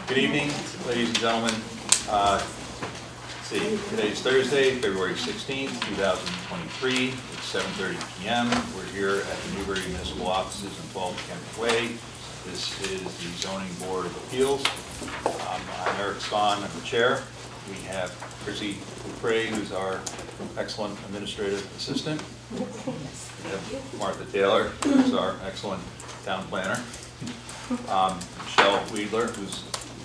Good evening, ladies and gentlemen. Let's see, today's Thursday, February 16th, 2023. It's 7:30 p.m. We're here at the Newbury Municipal Offices in 12 Kent Way. This is the Zoning Board of Appeals. I'm Eric Spahn, I'm the chair. We have Chrissy Dupre, who's our excellent administrative assistant. We have Martha Taylor, who's our excellent town planner. Michelle Weidler,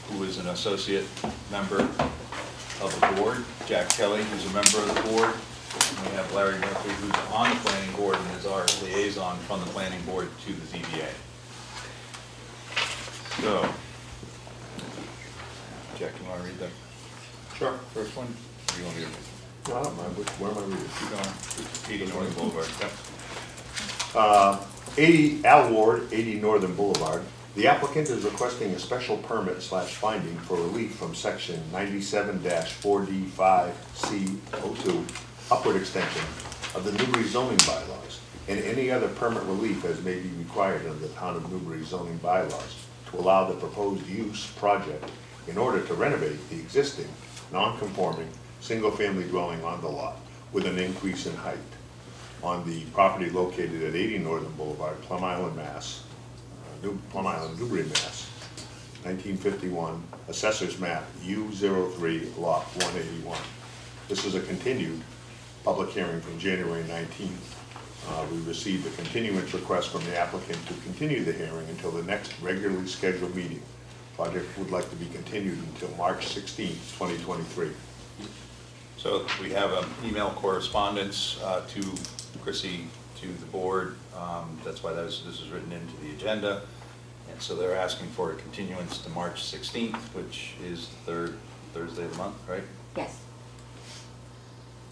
who is an associate member of the board. Jack Kelly, who's a member of the board. And we have Larry Murphy, who's on the planning board and is our liaison from the planning board to the ZBA. So, Jack, you want to read the first one? Or you want me to? No, where am I reading? Keep going. 80 Northern Boulevard. Yep. 80 Al Ward, 80 Northern Boulevard. The applicant is requesting a special permit / finding for relief from section 97-4D5C02, upward extension of the Newbury zoning bylaws, and any other permit relief as may be required under the town of Newbury zoning bylaws to allow the proposed use project in order to renovate the existing non-conforming single-family dwelling on the lot with an increase in height on the property located at 80 Northern Boulevard, Plum Island, Mass. Plum Island, Newbury, Mass. 1951, Assessor's Map U03, Lot 181. This is a continued public hearing from January 19th. We received a continuance request from the applicant to continue the hearing until the next regularly scheduled meeting. Project would like to be continued until March 16th, 2023. So we have an email correspondence to Chrissy, to the board. That's why this is written into the agenda. And so they're asking for a continuance to March 16th, which is the third Thursday of the month, right? Yes.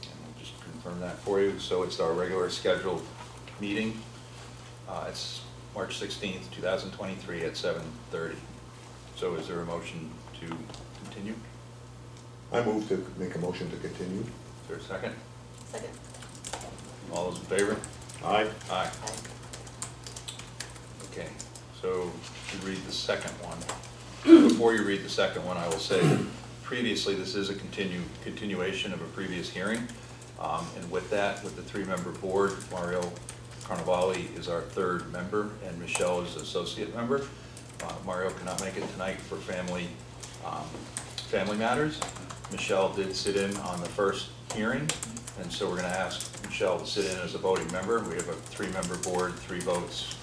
And we'll just confirm that for you. So it's our regular scheduled meeting. It's March 16th, 2023 at 7:30. So is there a motion to continue? I move to make a motion to continue. Is there a second? Second. All those in favor? Aye. Aye. Okay, so you read the second one. Before you read the second one, I will say that previously this is a continuation of a previous hearing. And with that, with the three-member board, Mario Carnevale is our third member and Michelle is associate member. Mario cannot make it tonight for family matters. Michelle did sit in on the first hearing, and so we're going to ask Michelle to sit in as a voting member. We have a three-member board, 3 votes,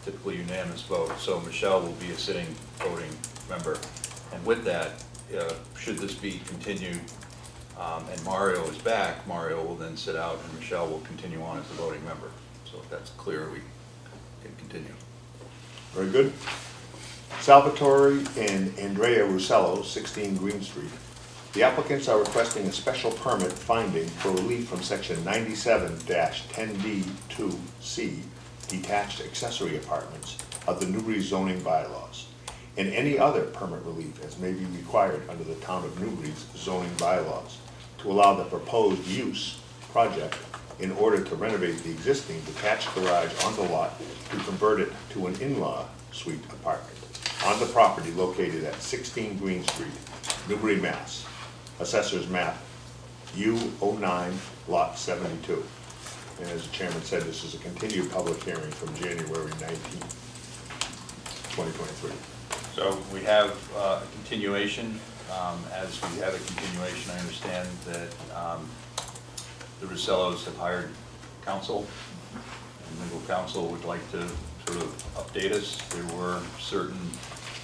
typically unanimous vote. So Michelle will be a sitting voting member. And with that, should this be continued and Mario is back, Mario will then sit out and Michelle will continue on as a voting member. So if that's clear, we can continue. Very good. Salvatore and Andrea Russello, 16 Green Street. The applicants are requesting a special permit finding for relief from section 97-10D2C, detached accessory apartments of the Newbury zoning bylaws, and any other permit relief as may be required under the town of Newbury's zoning bylaws to allow the proposed use project in order to renovate the existing detached garage on the lot to convert it to an in-law suite apartment on the property located at 16 Green Street, Newbury, Mass. Assessor's Map U09, Lot 72. And as the chairman said, this is a continued public hearing from January 19th, 2023. So we have a continuation. As we have a continuation, I understand that the Russellos have hired counsel, and legal counsel would like to sort of update us. There were certain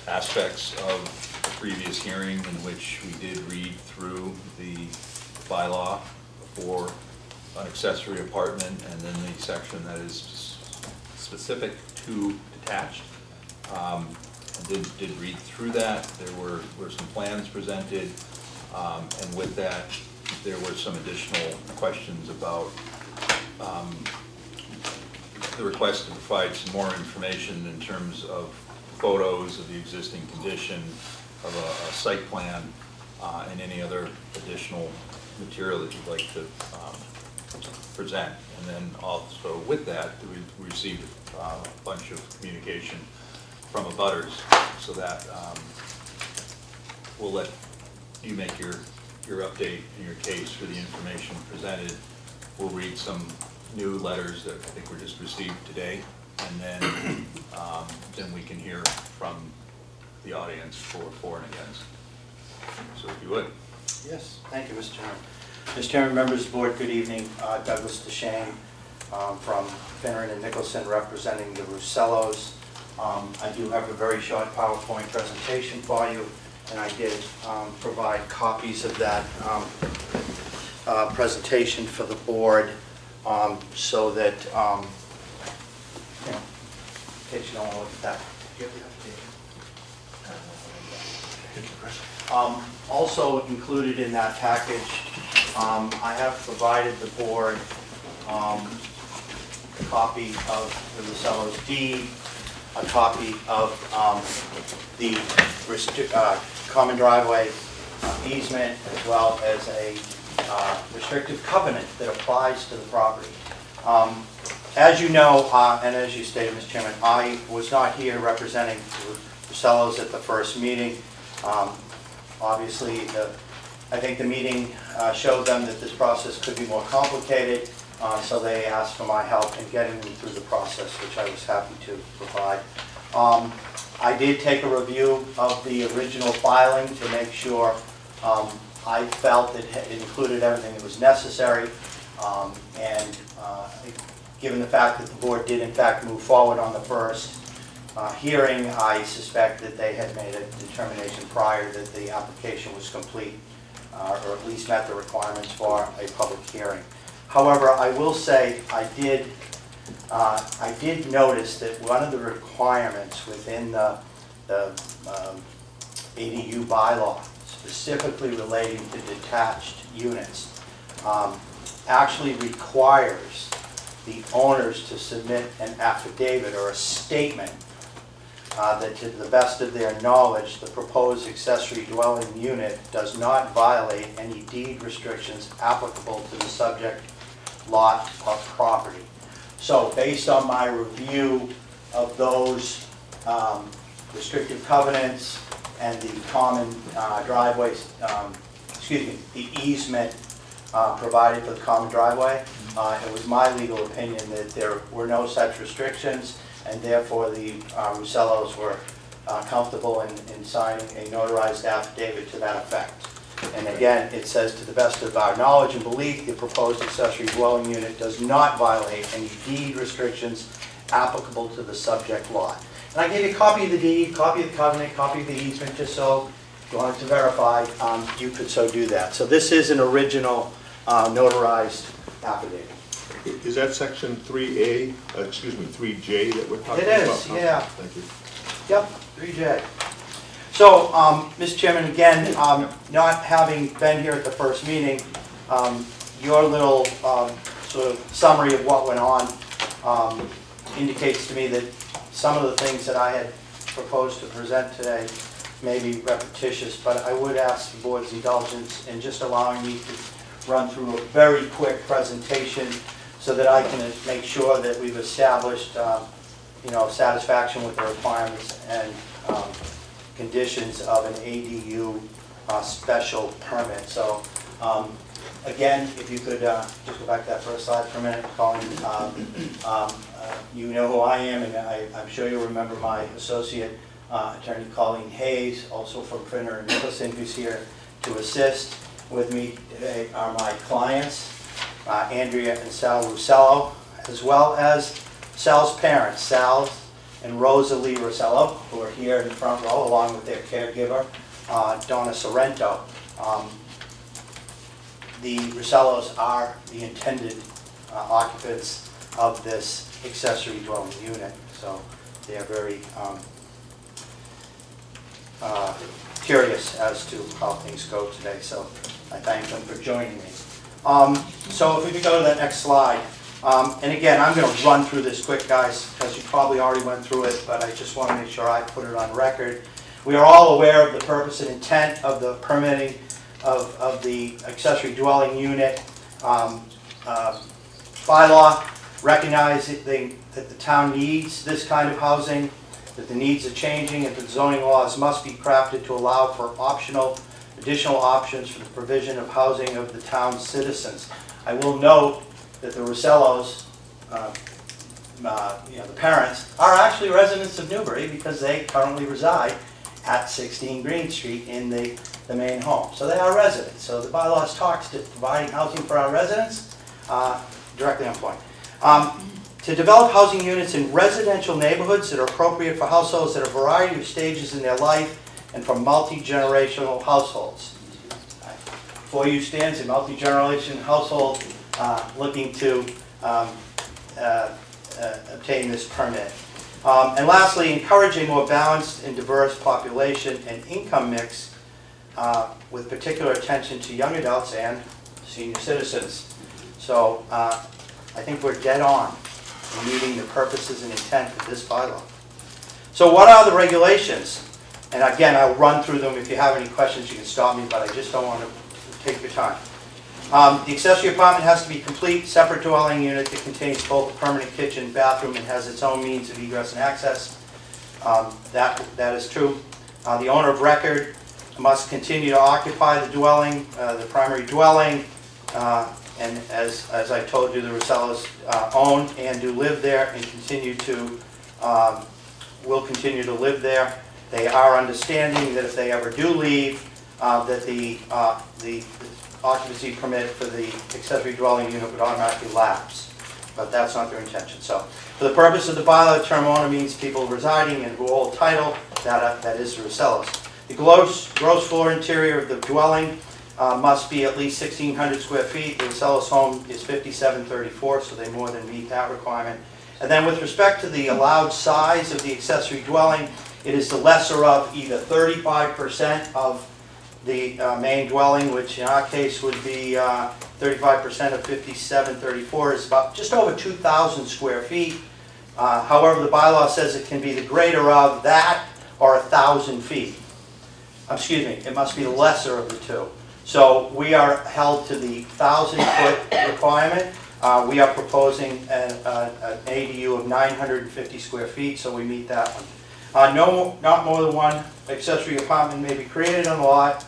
aspects of the previous hearing in which we did read through the bylaw for an accessory apartment and then the section that is specific to detached. Did read through that. There were some plans presented, and with that there were some additional questions about the request to provide some more information in terms of photos of the existing condition of a site plan and any other additional material that you'd like to present. And then also with that, we received a bunch of communication from abutters, so that we'll let you make your update and your case for the information presented. We'll read some new letters that I think were just received today, and then we can hear from the audience for and against. So if you would. Yes, thank you, Mr. Chairman. Mr. Chairman, members of the board, good evening. Douglas DeShane from Finneran and Nicholson representing the Russellos. I do have a very short PowerPoint presentation for you, and I did provide copies of that presentation for the board so that, you know, in case you don't want to look at that. Also included in that package, I have provided the board a copy of the Russello's deed, a copy of the common driveway easement, as well as a restrictive covenant that applies to the property. As you know, and as you stated, Mr. Chairman, I was not here representing the Russellos at the first meeting. Obviously, I think the meeting showed them that this process could be more complicated, so they asked for my help in getting them through the process, which I was happy to provide. I did take a review of the original filing to make sure I felt it included everything that was necessary, and given the fact that the board did in fact move forward on the first hearing, I suspect that they had made a determination prior that the application was complete, or at least met the requirements for a public hearing. However, I will say I did notice that one of the requirements within the ADU bylaw, specifically relating to detached units, actually requires the owners to submit an affidavit or a statement that to the best of their knowledge, the proposed accessory dwelling unit does not violate any deed restrictions applicable to the subject lot of property. So based on my review of those restrictive covenants and the common driveways, the easement provided for the common driveway, it was my legal opinion that there were no such restrictions, and therefore the Russellos were comfortable in signing a notarized affidavit to that effect. And again, it says, to the best of our knowledge and belief, the proposed accessory dwelling unit does not violate any deed restrictions applicable to the subject lot. And I gave you a copy of the deed, copy of the covenant, copy of the easement, just so if you wanted to verify, you could so do that. So this is an original notarized affidavit. Is that section 3A, 3J that we're talking about? It is, yeah. Thank you. Yep, 3J. So, Mr. Chairman, again, not having been here at the first meeting, your little sort of summary of what went on indicates to me that some of the things that I had proposed to present today may be repetitious, but I would ask the board's indulgence in just allowing me to run through a very quick presentation so that I can make sure that we've established satisfaction with the requirements and conditions of an ADU special permit. So again, if you could just go back to that first slide for a minute, Colin. You know who I am, and I'm sure you'll remember my associate, Attorney Colleen Hayes, also from Finneran and Nicholson, who's here to assist. With me today are my clients, Andrea and Sal Russello, as well as Sal's parents, Sal and Rosalie Russello, who are here in the front row, along with their caregiver, Donna Sorrento. The Russellos are the intended occupants of this accessory dwelling unit, so they are very curious as to how things go today, so I thank them for joining me. So if we could go to that next slide. And again, I'm going to run through this quick, guys, because you probably already went through it, but I just want to make sure I put it on record. We are all aware of the purpose and intent of the permitting of the accessory dwelling unit bylaw, recognizing that the town needs this kind of housing that the needs are changing and that zoning laws must be crafted to allow for additional options for the provision of housing of the town's citizens. I will note that the Rosellos, the parents, are actually residents of Newbury because they currently reside at 16 Green Street in the main home. So they are residents. So the bylaws talks to providing housing for our residents, directly on point. To develop housing units in residential neighborhoods that are appropriate for households at a variety of stages in their life and for multi-generational households. Before you stands a multi-generation household looking to obtain this permit. And lastly, encouraging more balanced and diverse population and income mix with particular attention to young adults and senior citizens. So I think we're dead on in meeting the purposes and intent of this bylaw. So what are the regulations? And again, I'll run through them. If you have any questions, you can stop me, but I just don't want to take your time. The accessory apartment has to be complete, separate dwelling unit that contains both a permanent kitchen, bathroom, and has its own means of egress and access. That is true. The owner of record must continue to occupy the dwelling, the primary dwelling, and as I told you, the Rosellos own and do live there and will continue to live there. They are understanding that if they ever do leave, that the occupancy permit for the accessory dwelling unit would automatically lapse, but that's not their intention. So, for the purpose of the bylaw, the term owner means people residing and who hold title, that is the Rosellos. The gross floor interior of the dwelling must be at least 1,600 square feet. The Rosellos home is 5734, so they more than meet that requirement. And then with respect to the allowed size of the accessory dwelling, it is the lesser of either 35% of the main dwelling, which in our case would be 35% of 5734 is about just over 2,000 square feet. However, the bylaw says it can be the greater of that or 1,000 feet. Excuse me, it must be the lesser of the two. So we are held to the 1,000-foot requirement. We are proposing an ADU of 950 square feet, so we meet that one. Not more than one accessory apartment may be created on the lot,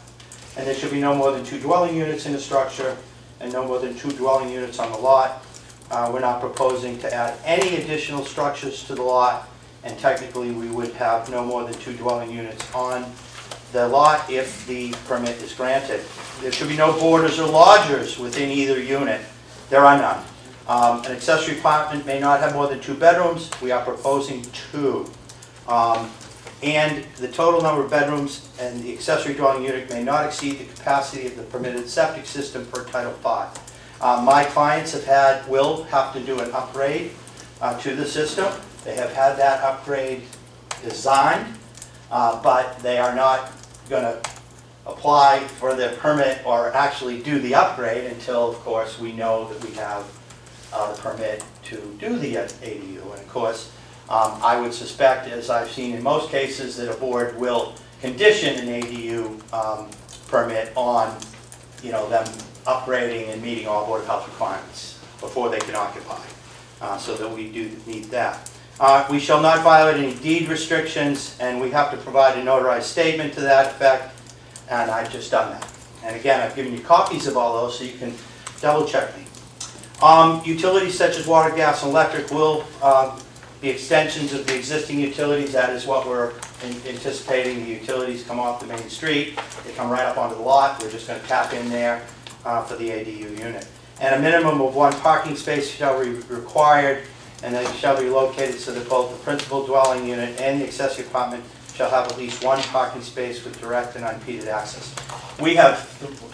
and there should be no more than 2 dwelling units in the structure, and no more than 2 dwelling units on the lot. We're not proposing to add any additional structures to the lot, and technically we would have no more than 2 dwelling units on the lot if the permit is granted. There should be no borders or lodgers within either unit. There are none. An accessory apartment may not have more than 2 bedrooms. We are proposing 2. And the total number of bedrooms and the accessory dwelling unit may not exceed the capacity of the permitted septic system per Title V. My clients will have to do an upgrade to the system. They have had that upgrade designed, but they are not going to apply for the permit or actually do the upgrade until, of course, we know that we have the permit to do the ADU. And of course, I would suspect, as I've seen in most cases, that a board will condition an ADU permit on, them upgrading and meeting all Board of Health requirements before they can occupy, so that we do meet that. We shall not violate any deed restrictions, and we have to provide a notarized statement to that effect, and I've just done that. And again, I've given you copies of all those so you can double check me. Utilities such as water, gas, and electric will be extensions of the existing utilities. That is what we're anticipating. The utilities come off the main street. They come right up onto the lot. We're just going to tap in there for the ADU unit. And a minimum of 1 parking space shall be required, and they shall be located so that both the principal dwelling unit and the accessory apartment shall have at least 1 parking space with direct and unimpeded access.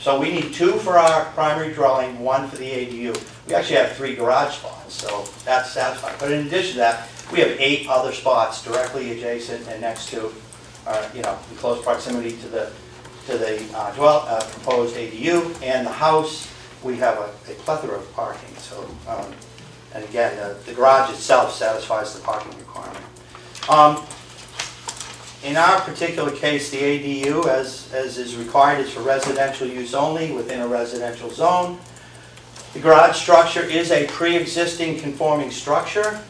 So we need 2 for our primary dwelling, 1 for the ADU. We actually have 3 garage spots, so that's satisfying. But in addition to that, we have 8 other spots directly adjacent and next to, in close proximity to the proposed ADU and the house. We have a plethora of parking. So, and again, the garage itself satisfies the parking requirement. In our particular case, the ADU, as is required, is for residential use only within a residential zone. The garage structure is a pre-existing conforming structure.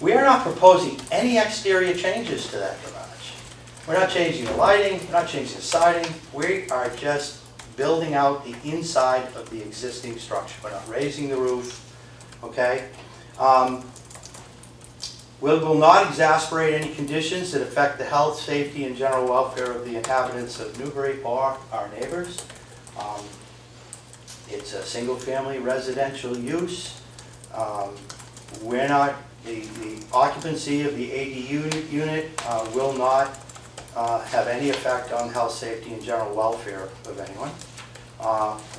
We are not proposing any exterior changes to that garage. We're not changing the lighting, we're not changing the siding, we are just building out the inside of the existing structure. We're not raising the roof, okay? We will not exasperate any conditions that affect the health, safety, and general welfare of the inhabitants of Newbury or our neighbors. It's a single-family residential use. We're not, the occupancy of the ADU unit will not have any effect on health, safety, and general welfare of anyone.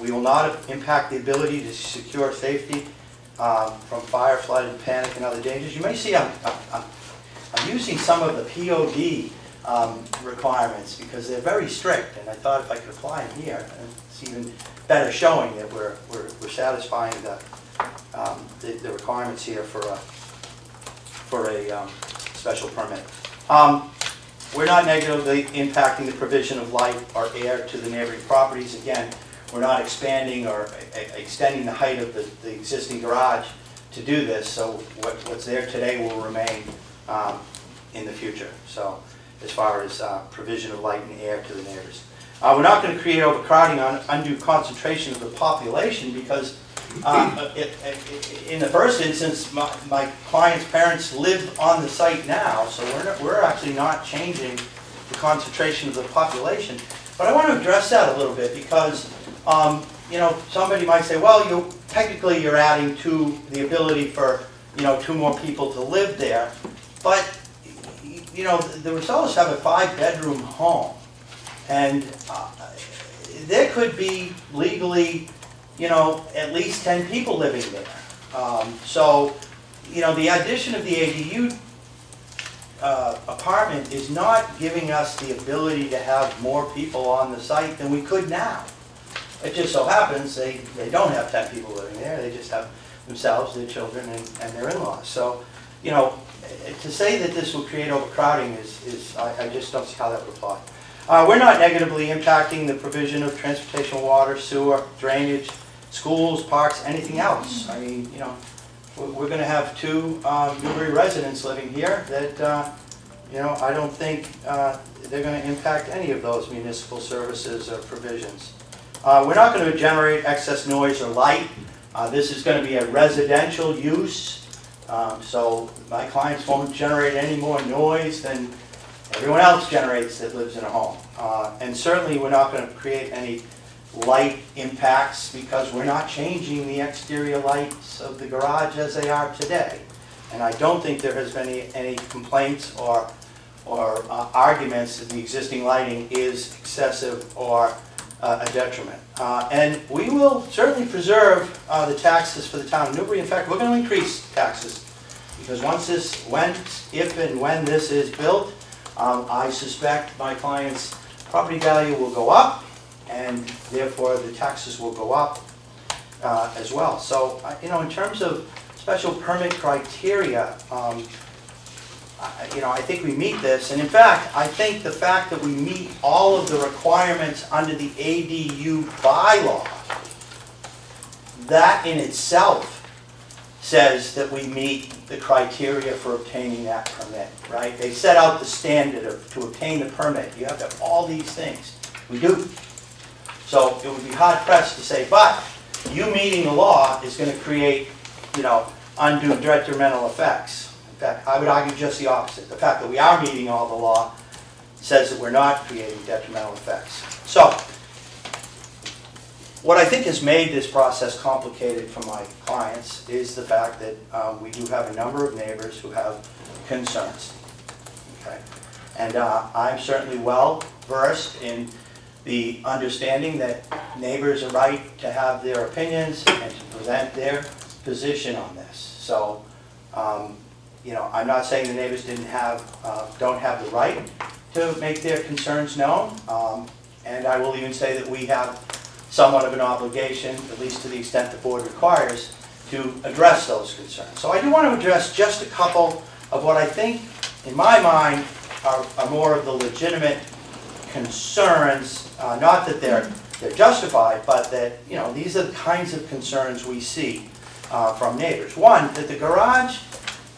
We will not impact the ability to secure safety from fire, flood, and panic and other dangers. You may see I'm using some of the POD requirements because they're very strict, and I thought if I could apply them here, it's even better showing that we're satisfying the requirements here for a special permit. We're not negatively impacting the provision of light or air to the neighboring properties. Again, we're not expanding or extending the height of the existing garage to do this, so what's there today will remain in the future. So as far as provision of light and air to the neighbors. We're not going to create overcrowding on undue concentration of the population because in the first instance, my client's parents live on the site now, so we're actually not changing the concentration of the population. But I want to address that a little bit because you know, somebody might say, well, technically you're adding to the ability for, you know, 2 more people to live there. But, you know, the Rosellas have a 5-bedroom home. And there could be legally, you know, at least 10 people living there. So, you know, the addition of the ADU apartment is not giving us the ability to have more people on the site than we could now. It just so happens they don't have 10 people living there. They just have themselves, their children, and their in-laws. So, you know, to say that this will create overcrowding is I just don't see how that would apply. We're not negatively impacting the provision of transportation, water, sewer, drainage, schools, parks, anything else. I mean, you know, we're going to have 2 Newbury residents living here that, you know, I don't think they're going to impact any of those municipal services or provisions. We're not going to generate excess noise or light. This is going to be a residential use, so my clients won't generate any more noise than everyone else generates that lives in a home. And certainly we're not going to create any light impacts because we're not changing the exterior lights of the garage as they are today. And I don't think there has been any complaints or arguments that the existing lighting is excessive or a detriment. And we will certainly preserve the taxes for the town of Newbury. In fact, we're going to increase taxes because if and when this is built, I suspect my client's property value will go up, and therefore the taxes will go up as well. So, you know, in terms of special permit criteria, you know, I think we meet this, and in fact, I think the fact that we meet all of the requirements under the ADU bylaw, that in itself says that we meet the criteria for obtaining that permit, right? They set out the standard to obtain the permit. You have to have all these things. We do. So it would be hard pressed to say, but you meeting the law is going to create, you know, undue detrimental effects. In fact, I would argue just the opposite. The fact that we are meeting all the law says that we're not creating detrimental effects. So, what I think has made this process complicated for my clients is the fact that we do have a number of neighbors who have concerns. Okay? And I'm certainly well versed in the understanding that neighbors are right to have their opinions and to present their position on this. So, you know, I'm not saying the neighbors don't have the right to make their concerns known, and I will even say that we have somewhat of an obligation, at least to the extent the board requires, to address those concerns. So I do want to address just a couple of what I think, in my mind, are more of the legitimate concerns, not that they're justified, but that, you know, these are the kinds of concerns we see from neighbors. One, that the garage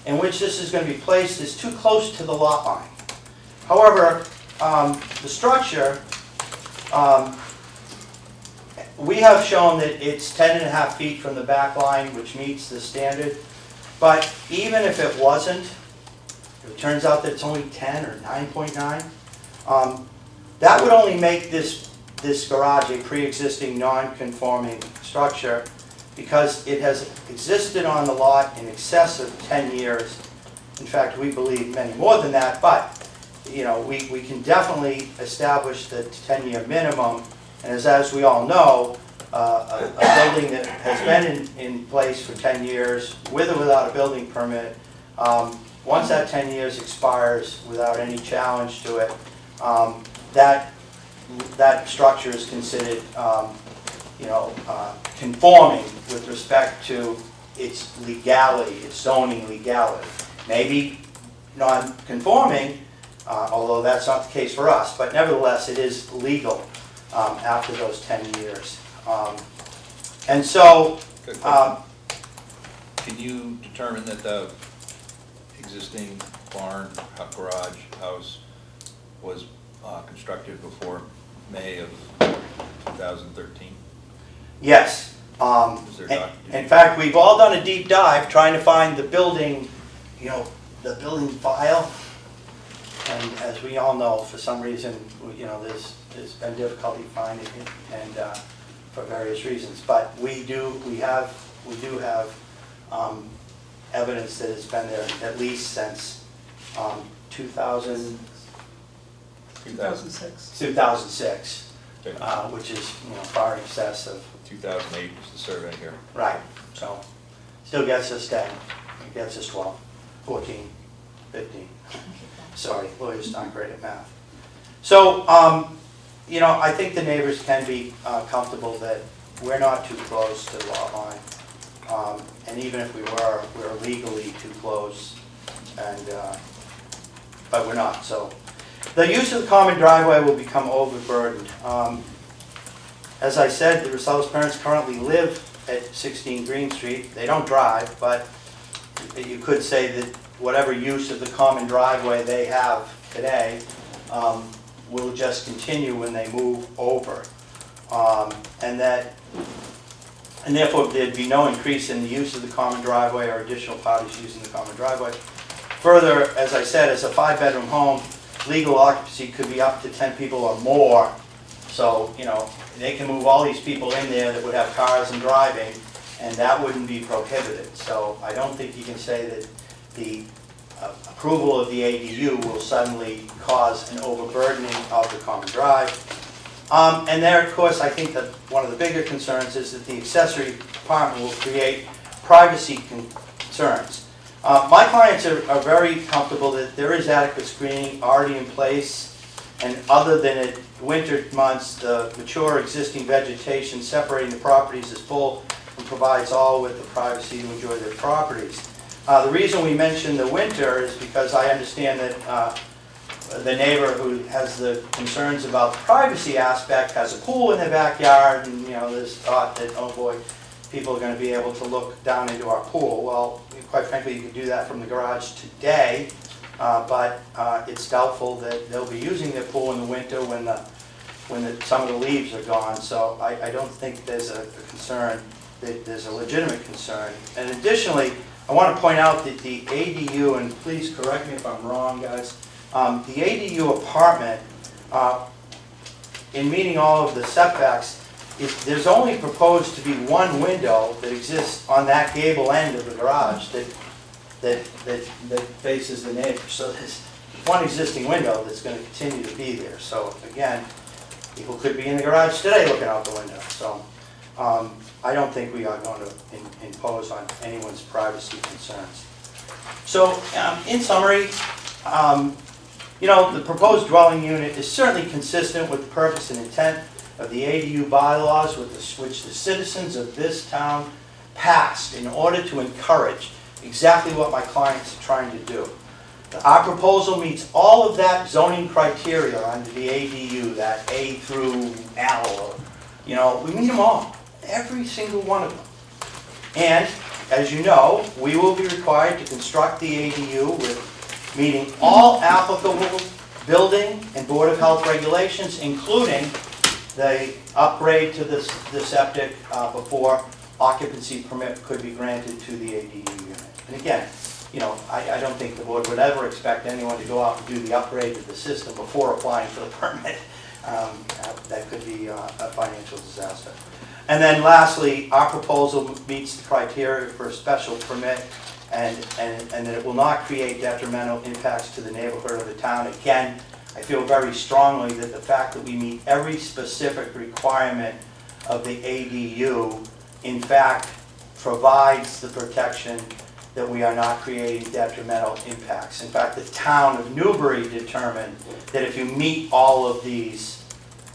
in which this is going to be placed is too close to the lot line. However, the structure, we have shown that it's 10.5 feet from the back line, which meets the standard. But even if it wasn't, if it turns out that it's only 10 or 9.9, that would only make this garage a pre-existing non-conforming structure because it has existed on the lot in excess of 10 years. In fact, we believe many more than that, but you know, we can definitely establish the 10-year minimum. And as we all know, a building that has been in place for 10 years, with or without a building permit, once that 10 years expires without any challenge to it, that structure is considered, conforming with respect to its legality, its zoning legality. Maybe non-conforming, although that's not the case for us, but nevertheless, it is legal after those 10 years. And so, Good question. Can you determine that the existing barn, garage, house was constructed before May of 2013? yes. Is there In fact, we've all done a deep dive trying to find the building, the building file. And as we all know, for some reason, there's been difficulty finding it, and for various reasons. But we do have evidence that it's been there at least since 2006, Okay. which is far in excess of 2008 was the survey here. right. So still gets us 10. It gets us 12, 14, 15. Sorry, lawyers not great at math. So, I think the neighbors can be comfortable that we're not too close to the lot line. And even if we were, we're legally too close, but we're not. So, the use of the common driveway will become overburdened. As I said, the Rosellas parents currently live at 16 Green Street. They don't drive, but you could say that whatever use of the common driveway they have today will just continue when they move over. And therefore there'd be no increase in the use of the common driveway or additional parties using the common driveway. Further, as I said, as a 5-bedroom home, legal occupancy could be up to 10 people or more. So, they can move all these people in there that would have cars and driving, and that wouldn't be prohibited. So I don't think you can say that the approval of the ADU will suddenly cause an overburdening of the common drive. And there, of course, I think that one of the bigger concerns is that the accessory apartment will create privacy concerns. My clients are very comfortable that there is adequate screening already in place, and other than at winter months, the mature existing vegetation separating the properties is full and provides all with the privacy to enjoy their properties. The reason we mention the winter is because I understand that the neighbor who has the concerns about the privacy aspect has a pool in their backyard, and there's thought that, oh boy, people are going to be able to look down into our pool. Well, quite frankly, you could do that from the garage today, but it's doubtful that they'll be using their pool in the winter when some of the leaves are gone. So I don't think there's a concern, that there's a legitimate concern. And additionally, I want to point out that the ADU, and please correct me if I'm wrong, guys, the ADU apartment, in meeting all of the setbacks, there's only proposed to be one window that exists on that gable end of the garage that faces the neighbor. So there's one existing window that's going to continue to be there. So again, people could be in the garage today looking out the window. So I don't think we are going to impose on anyone's privacy concerns. So in summary, the proposed dwelling unit is certainly consistent with the purpose and intent of the ADU bylaws which the citizens of this town passed in order to encourage exactly what my clients are trying to do. Our proposal meets all of that zoning criteria under the ADU, that A through L, we meet them all, every single one of them. And as you know, we will be required to construct the ADU with meeting all applicable building and Board of Health regulations, including the upgrade to the septic before occupancy permit could be granted to the ADU unit. And again, you know, I don't think the board would ever expect anyone to go out and do the upgrade to the system before applying for the permit. That could be a financial disaster. And then lastly, our proposal meets the criteria for a special permit and that it will not create detrimental impacts to the neighborhood or the town. Again, I feel very strongly that the fact that we meet every specific requirement of the ADU, in fact, provides the protection that we are not creating detrimental impacts. In fact, the town of Newbury determined that if you meet all of these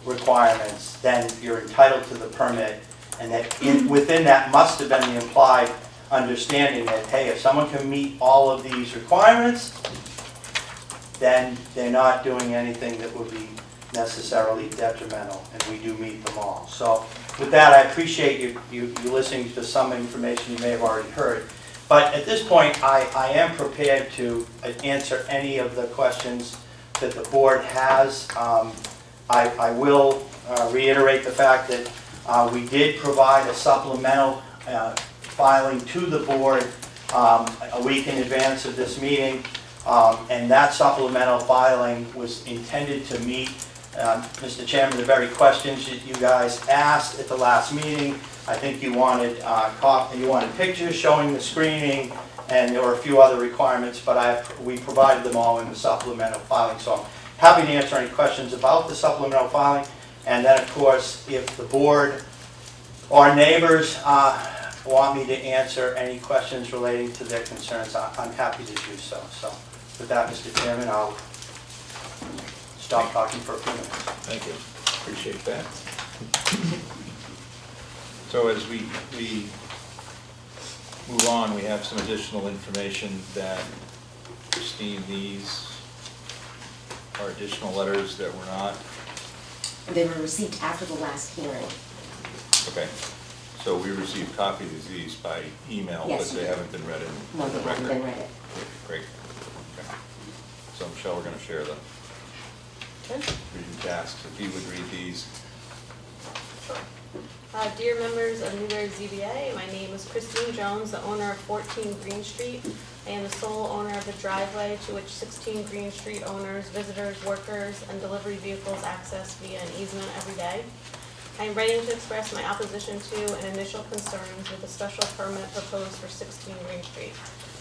requirements, then you're entitled to the permit, and that within that must have been the implied understanding that, hey, if someone can meet all of these requirements, then they're not doing anything that would be necessarily detrimental, and we do meet them all. So with that, I appreciate you listening to some information you may have already heard. But at this point, I am prepared to answer any of the questions that the board has. I will reiterate the fact that we did provide a supplemental filing to the board a week in advance of this meeting. And that supplemental filing was intended to meet, Mr. Chairman, the very questions that you guys asked at the last meeting. I think you wanted pictures showing the screening, and there were a few other requirements, but we provided them all in the supplemental filing. So I'm happy to answer any questions about the supplemental filing. And then, of course, if the board or neighbors want me to answer any questions relating to their concerns, I'm happy to do so. So with that, Mr. Chairman, I'll stop talking for a few minutes. Thank you. Appreciate that. So as we move on, we have some additional information that Christine, these are additional letters that were not. They were received after the last hearing. Okay. So we received copies of these by email, Yes, but they haven't been read in No, the they haven't record. been read. Great. Okay. So Michelle, we're going to share the reading tasks. If you would read these. Dear members of Newbury ZBA, my name is Christine Jones, the owner of 14 Green Street. I am the sole owner of the driveway to which 16 Green Street owners, visitors, workers, and delivery vehicles access via an easement every day. I am writing to express my opposition to and initial concerns with the special permit proposed for 16 Green Street.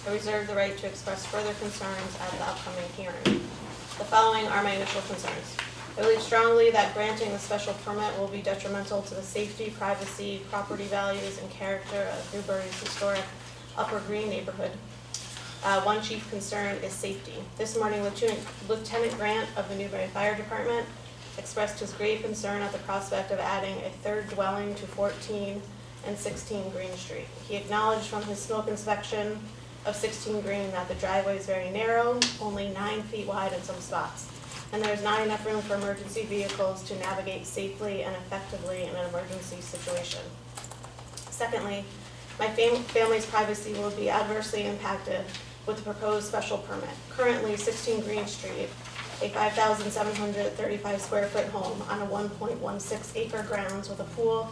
I reserve the right to express further concerns at the upcoming hearing. The following are my initial concerns. I believe strongly that granting the special permit will be detrimental to the safety, privacy, property values, and character of Newbury's historic Upper Green neighborhood. One chief concern is safety. This morning, Lieutenant Grant of the Newbury Fire Department expressed his grave concern at the prospect of adding a third dwelling to 14 and 16 Green Street. He acknowledged from his smoke inspection of 16 Green that the driveway is very narrow, only 9 feet wide in some spots, and there's not enough room for emergency vehicles to navigate safely and effectively in an emergency situation. Secondly, my family's privacy will be adversely impacted with the proposed special permit. Currently, 16 Green Street, a 5,735 square foot home on a 1.16 acre grounds with a pool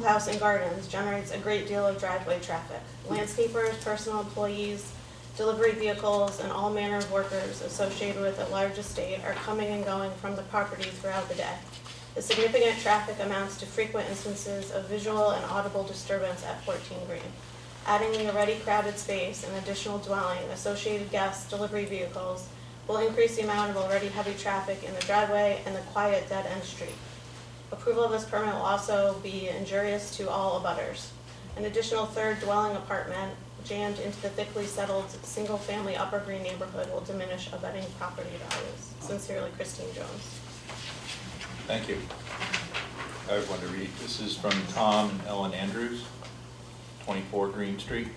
house and gardens, generates a great deal of driveway traffic. Landscapers, personal employees, delivery vehicles, and all manner of workers associated with a large estate are coming and going from the property throughout the day. The significant traffic amounts to frequent instances of visual and audible disturbance at 14 Green. Adding the already crowded space and additional dwelling, associated guests, delivery vehicles, will increase the amount of already heavy traffic in the driveway and the quiet dead-end street. Approval of this permit will also be injurious to all abutters. An additional third dwelling apartment jammed into the thickly settled single-family Upper Green neighborhood will diminish abutting property values. Sincerely, Christine Jones. Thank you. I would want to read. This is from Tom and Ellen Andrews, 24 Green Street,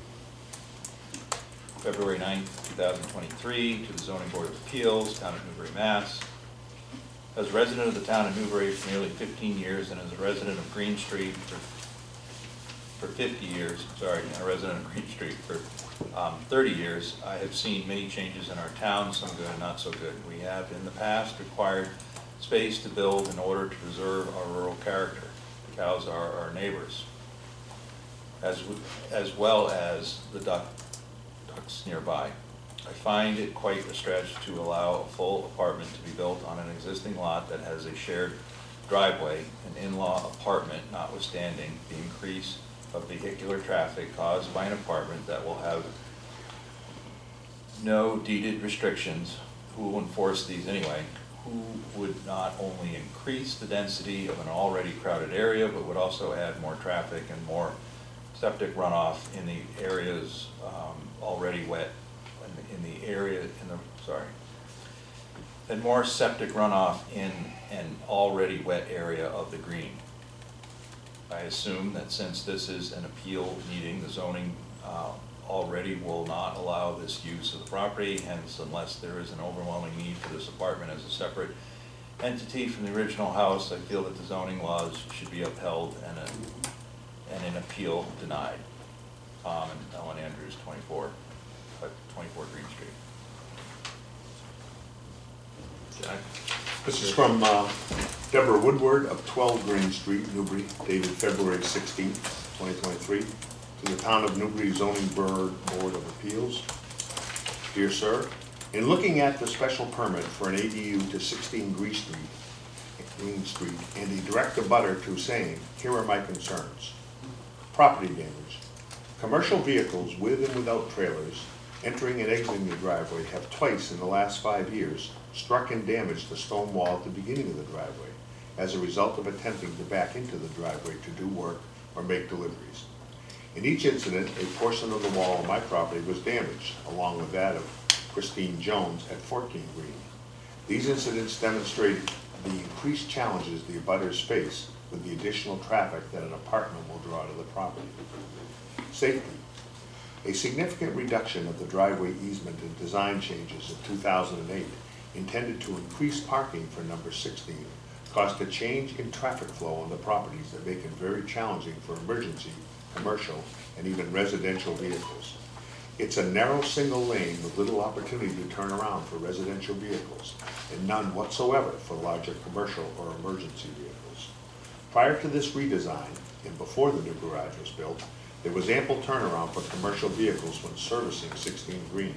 February 9th, 2023, to the Zoning Board of Appeals, Town of Newbury, Mass. As a resident of the Town of Newbury for nearly 15 years and as a resident of Green Street for for 50 years, sorry, and a resident of Green Street for 30 years, I have seen many changes in our town, some good and not so good. We have in the past required space to build in order to preserve our rural character. The cows are our neighbors, as well as the ducks nearby. I find it quite a stretch to allow a full apartment to be built on an existing lot that has a shared driveway, an in-law apartment notwithstanding the increase of vehicular traffic caused by an apartment that will have no deeded restrictions. Who will enforce these anyway? Who would not only increase the density of an already crowded area, but would also add more traffic and more septic runoff in the areas already wet, and more septic runoff in an already wet area of the green. I assume that since this is an appeal meeting, the zoning already will not allow this use of the property, hence unless there is an overwhelming need for this apartment as a separate entity from the original house, I feel that the zoning laws should be upheld and an appeal denied. Tom and Ellen Andrews, 24 Green Street. Jack? This is from Deborah Woodward of 12 Green Street, Newbury, dated February 16, 2023, to the Town of Newbury Zoning Board of Appeals. Dear Sir, in looking at the special permit for an ADU to 16 Green Street, and a direct abutter to same, here are my concerns. Property damage. Commercial vehicles with and without trailers entering and exiting the driveway have twice in the last 5 years struck and damaged the stone wall at the beginning of the driveway as a result of attempting to back into the driveway to do work or make deliveries. In each incident, a portion of the wall on my property was damaged, along with that of Christine Jones at 14 Green. These incidents demonstrate the increased challenges the abutters face with the additional traffic that an apartment will draw to the property. Safety. A significant reduction of the driveway easement and design changes in 2008 intended to increase parking for number 16 caused a change in traffic flow on the properties that make it very challenging for emergency, commercial, and even residential vehicles. It's a narrow single lane with little opportunity to turn around for residential vehicles and none whatsoever for larger commercial or emergency vehicles. Prior to this redesign and before the new garage was built, there was ample turnaround for commercial vehicles when servicing 16 Green.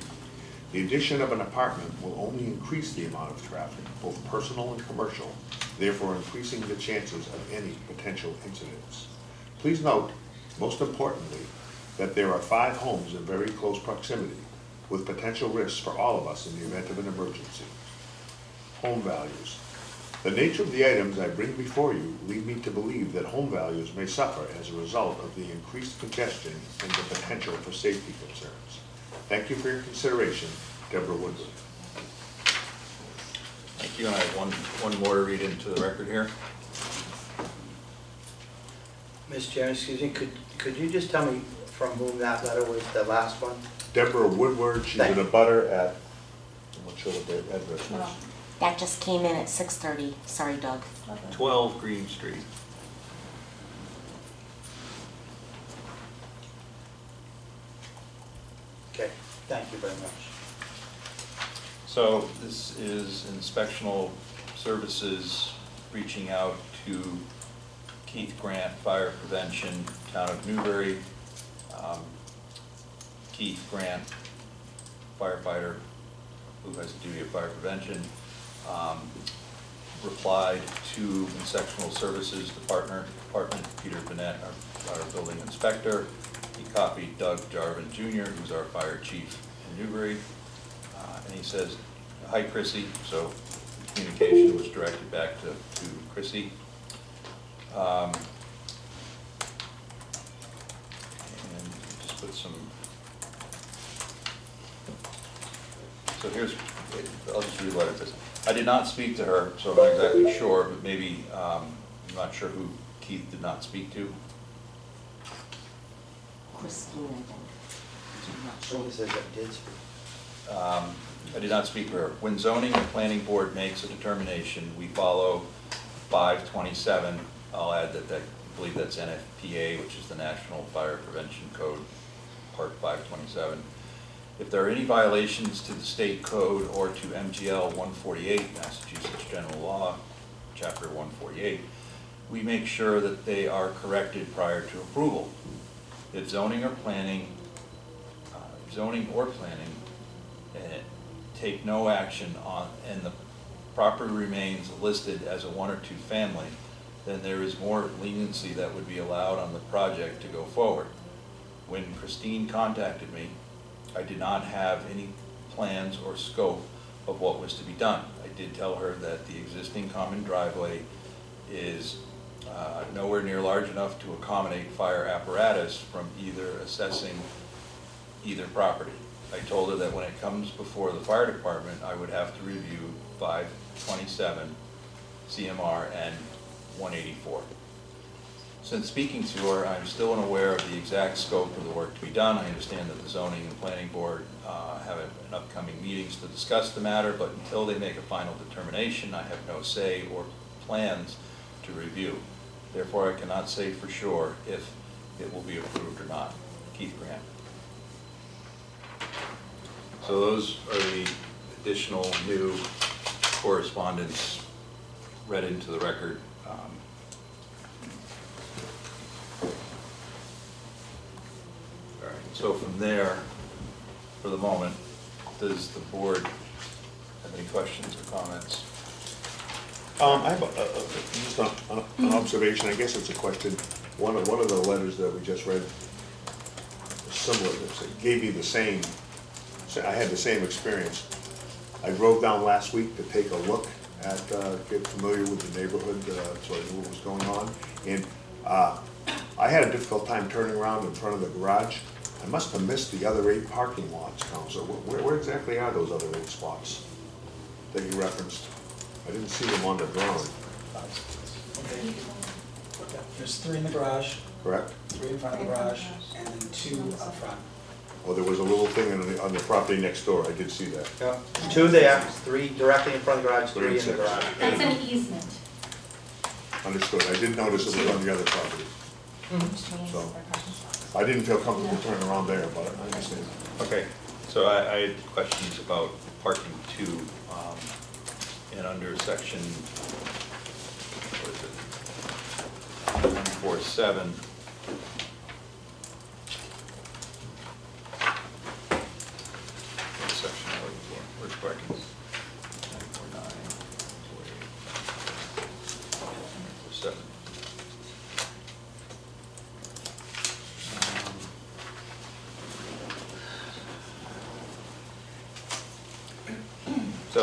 The addition of an apartment will only increase the amount of traffic, both personal and commercial, therefore increasing the chances of any potential incidents. Please note, most importantly, that there are 5 homes in very close proximity, with potential risks for all of us in the event of an emergency. Home values. The nature of the items I bring before you lead me to believe that home values may suffer as a result of the increased congestion and the potential for safety concerns. Thank you for your consideration, Deborah Woodward. Thank you, and I have one more to read into the record here. Mr. Chairman, excuse me, could you just tell me from whom that letter was, the last one? Deborah Woodward, she's an abutter at, I'm not sure what the address is. That just came in at 6:30. Sorry, Doug. 12 Green Street. Okay, thank you very much. So this is inspectional services reaching out to Keith Grant, Fire Prevention, Town of Newbury. Keith Grant, firefighter who has the duty of fire prevention, replied to Inspectional Services Department, Peter Bennett, our building inspector. He copied Doug Jarvin Jr., who's our fire chief in Newbury. And he says, hi Chrissy, so communication was directed back to Chrissy. And just put some, so here's, I'll just read what it says. I did not speak to her, so I'm not exactly sure, but maybe, I'm not sure who Keith did not speak to. Christine, I think. I'm not sure. Who says that did speak? I did not speak to her. When zoning and planning board makes a determination, we follow 527. I'll add that I believe that's NFPA, which is the National Fire Prevention Code, Part 527. If there are any violations to the state code or to MGL 148, Massachusetts General Law, Chapter 148, we make sure that they are corrected prior to approval. If zoning or planning, take no action on, and the property remains listed as a 1 or 2 family, then there is more leniency that would be allowed on the project to go forward. When Christine contacted me, I did not have any plans or scope of what was to be done. I did tell her that the existing common driveway is nowhere near large enough to accommodate fire apparatus from either assessing either property. I told her that when it comes before the fire department, I would have to review 527 CMR and 184. Since speaking to her, I'm still unaware of the exact scope of the work to be done. I understand that the zoning and planning board have an upcoming meetings to discuss the matter, but until they make a final determination, I have no say or plans to review. Therefore, I cannot say for sure if it will be approved or not. Keith Grant. So those are the additional new correspondence read into the record. All right, so from there, for the moment, does the board have any questions or comments? I have just an observation, I guess it's a question. One of the letters that we just read, similar, it gave me the same, so I had the same experience. I drove down last week to take a look at, get familiar with the neighborhood, so I knew what was going on. And I had a difficult time turning around in front of the garage. I must have missed the other 8 parking lots, Counselor. Where exactly are those other 8 spots that you referenced? I didn't see them on the drawing. Okay. There's 3 in the garage, Correct? 3 in front of the garage, and then 2 up front. Oh, there was a little thing on the property next door, I did see that. Yeah. 2 there, 3 directly in front of the garage, 3 in the 6. garage. That's an easement. Understood, I didn't notice it was on the other property. So, I didn't feel comfortable turning around there, but I understand. Okay, so I had questions about parking 2, and under section, what is it, 147. What section are we for? Where's parking? 949, 147. So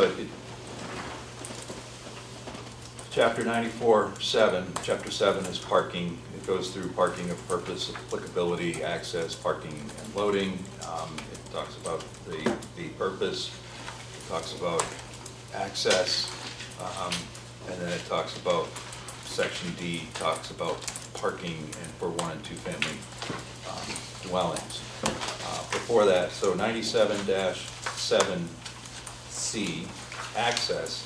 Chapter 94:7, Chapter 7 is parking. It goes through parking of purpose, applicability, access, parking and loading. It talks about the purpose, it talks about access, and then it talks about, Section D talks about parking and for 1 and 2 family dwellings. Before that, so 97-7C, access,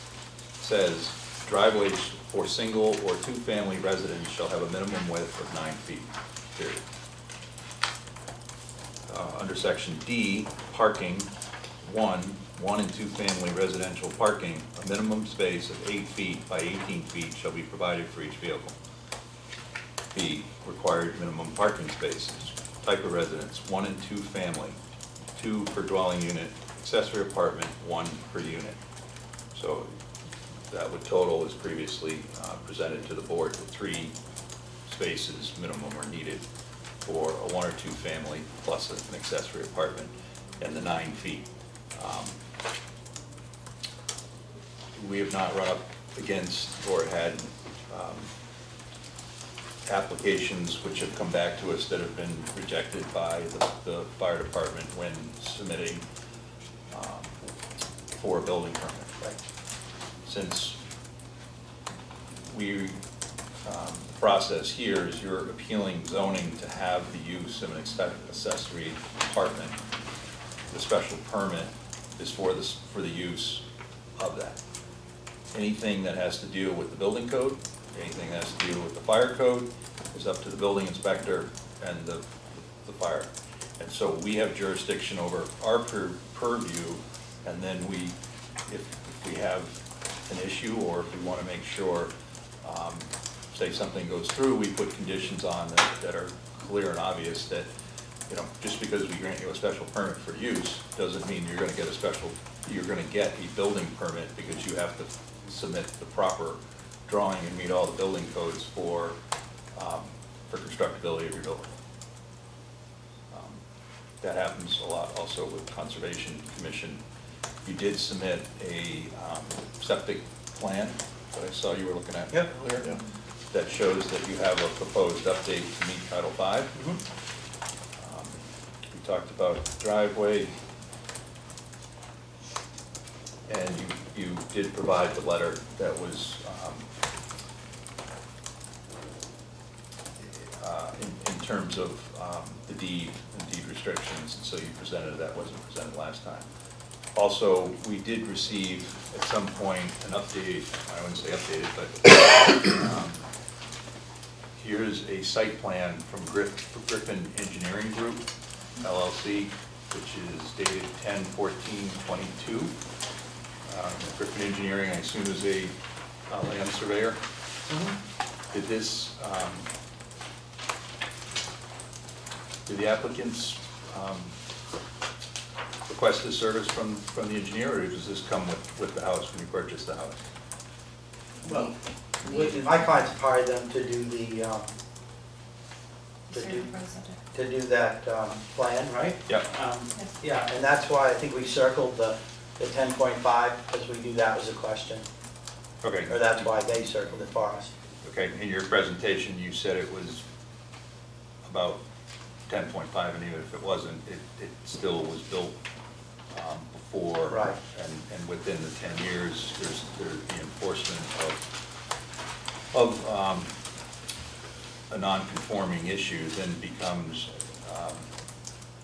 says driveways for single or 2 family residents shall have a minimum width of 9 feet, period. Under section D, parking, 1 and 2 family residential parking, a minimum space of 8 feet by 18 feet shall be provided for each vehicle. B, required minimum parking spaces. Type of residence, 1 and 2 family, 2 per dwelling unit, accessory apartment, 1 per unit. So that would total, as previously presented to the board, that 3 spaces minimum are needed for a 1 or 2 family plus an accessory apartment, and the 9 feet. We have not run up against or had applications which have come back to us that have been rejected by the fire department when submitting for a building permit. Right. Since the process here is you're appealing zoning to have the use of an accessory apartment, the special permit is for the use of that. Anything that has to deal with the building code Anything that has to do with the fire code is up to the building inspector and the fire. And so we have jurisdiction over our purview, and then if we have an issue, or if we want to make sure, say something goes through, we put conditions on that are clear and obvious that, you know, just because we grant you a special permit for use, doesn't mean you're gonna get a building permit, because you have to submit the proper drawing and meet all the building codes for constructability of your building. That happens a lot also with Conservation Commission. You did submit a septic plan that I saw you were looking at earlier. That shows that you have a proposed update to meet Title V. We talked about driveway, and you did provide the letter that was in terms of the deed and deed restrictions, and so you presented, that wasn't presented last time. Also, we did receive at some point an update, I wouldn't say updated, but here's a site plan from Griffin Engineering Group, LLC, which is dated 10/14/22. Griffin Engineering, I assume, is a land surveyor. Did this, did the applicants request this service from the engineer, or does this come with the house when you purchase the house? Well, my clients hired them to do to do that plan, right? Yep. Yeah, and that's why I think we circled the 10.5, because we knew that was a question, Okay. or that's why they circled it for us. Okay, in your presentation, you said it was about 10.5, and even if it wasn't, it still was built before. Right. And within the 10 years, there's the enforcement of a non-conforming issue then becomes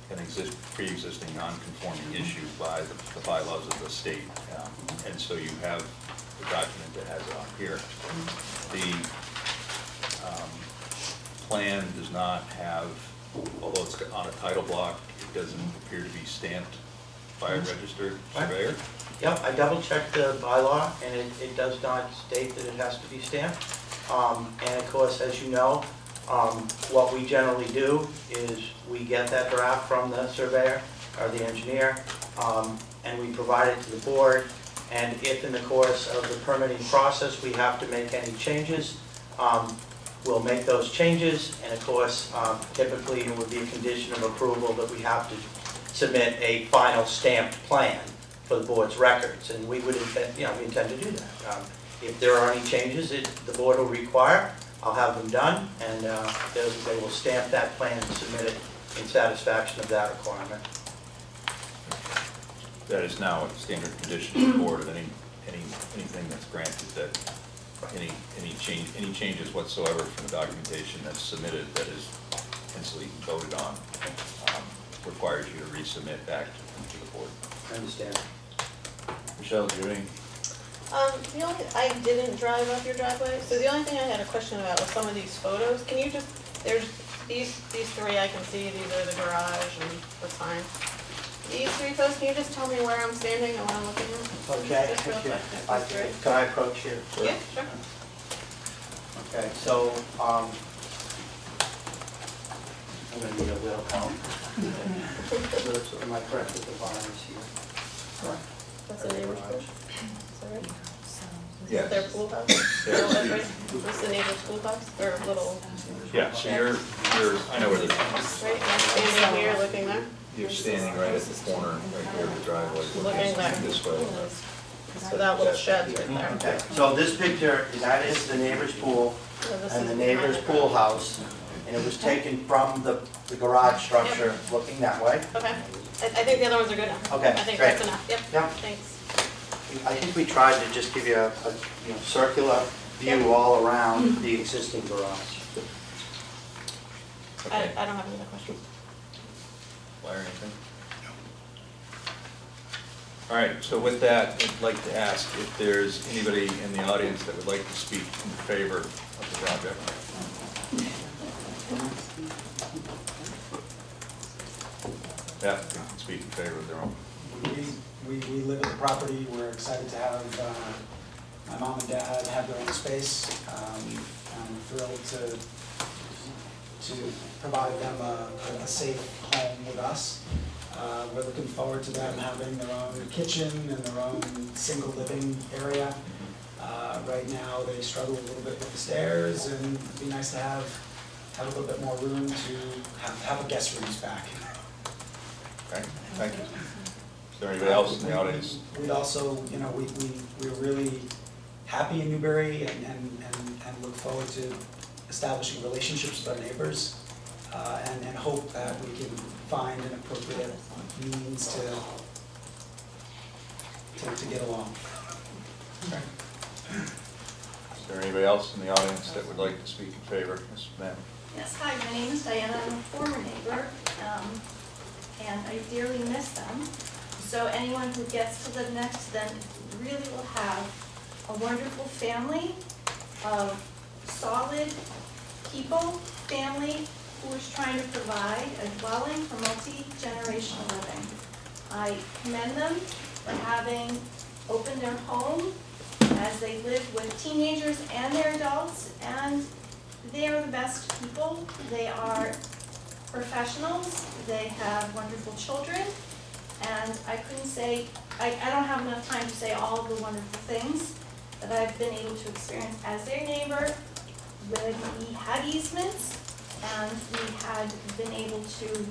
an pre-existing non-conforming issue by the bylaws of the state. And so you have the document that has it on here. The plan does not have, although it's on a title block, it doesn't appear to be stamped by a registered surveyor. Yep, I double checked the bylaw, and it does not state that it has to be stamped. And of course, as you know, what we generally do is we get that draft from the surveyor or the engineer, and we provide it to the board. And if in the course of the permitting process we have to make any changes, we'll make those changes. And of course, typically it would be a condition of approval that we have to submit a final stamped plan for the board's records, and we would intend, we intend to do that. If there are any changes that the board will require, I'll have them done, and they will stamp that plan and submit it in satisfaction of that requirement. That is now a standard condition of the board, of anything that's granted, that any changes whatsoever from the documentation that's submitted that is instantly voted on, requires you to resubmit back to the board. I understand. Michelle, do you have any? I didn't drive up your driveway, so the only thing I had a question about was some of these photos. Can you just, there's these three I can see, these are the garage and the sign. These three photos, can you just tell me where I'm standing and what I'm looking at? Okay. Just real quick. That's great. Can I approach you? Yeah, sure. Okay, so, I'm gonna need a little help. So am I correct with the bars here? That's a neighbor's pool? Is that right? Yes. Their pool house? No, that's right. This is the neighbor's pool house, or little, Yeah, so you're, I know where the, right? I'm standing here, looking there. you're standing right at the corner, right here of the driveway. Looking there. This way. So that little shed's right there. Okay, so this picture, that is the neighbor's pool So this and is the neighbor's behind pool house, and it was taken from the garage structure looking that way. it. Okay. I think the other ones are good now. Okay, I think great. that's enough. Yep. Yeah. Thanks. I think we tried to just give you a circular view all around the existing garage. Okay. I don't have any other questions. Larry, anything? All right, so with that, I'd like to ask if there's anybody in the audience that would like to speak in favor of the project. The applicant can speak in favor of their own. We live at the property, we're excited to have my mom and dad have their own space. I'm thrilled to provide them a safe home with us. We're looking forward to them having their own kitchen and their own single living area. Right now, they struggle a little bit with the stairs, and it'd be nice to have a little bit more room to have a guest rooms back. Okay, thank you. Is there anybody else in the audience? We'd also, you know, we're really happy in Newbury and look forward to establishing relationships with our neighbors, and hope that we can find an appropriate means to get along. Okay. Is there anybody else in the audience that would like to speak in favor? Ms. Mann? Yes, hi, my name is Diana, I'm a former neighbor, and I dearly miss them. So anyone who gets to live next to them really will have a wonderful family of solid people, family who is trying to provide a dwelling for multi-generational living. I commend them for having opened their home as they live with teenagers and their adults, and they are the best people. They are professionals, they have wonderful children, and I couldn't say, I don't have enough time to say all of the wonderful things that I've been able to experience as their neighbor. When we had easements, and we had been able to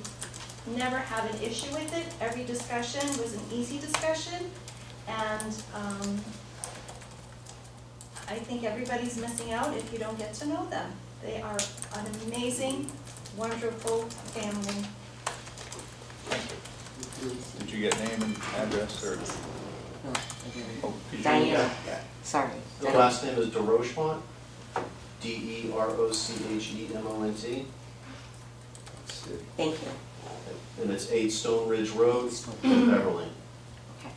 never have an issue with it. Every discussion was an easy discussion, and I think everybody's missing out if you don't get to know them. They are an amazing, wonderful family. Did you get name and address, or? No, I didn't. Oh, could you- Diana, sorry. The last name is DeRochemont, DeRochemont. Thank you. And it's 8 Stone Ridge Road, Beverly. Okay.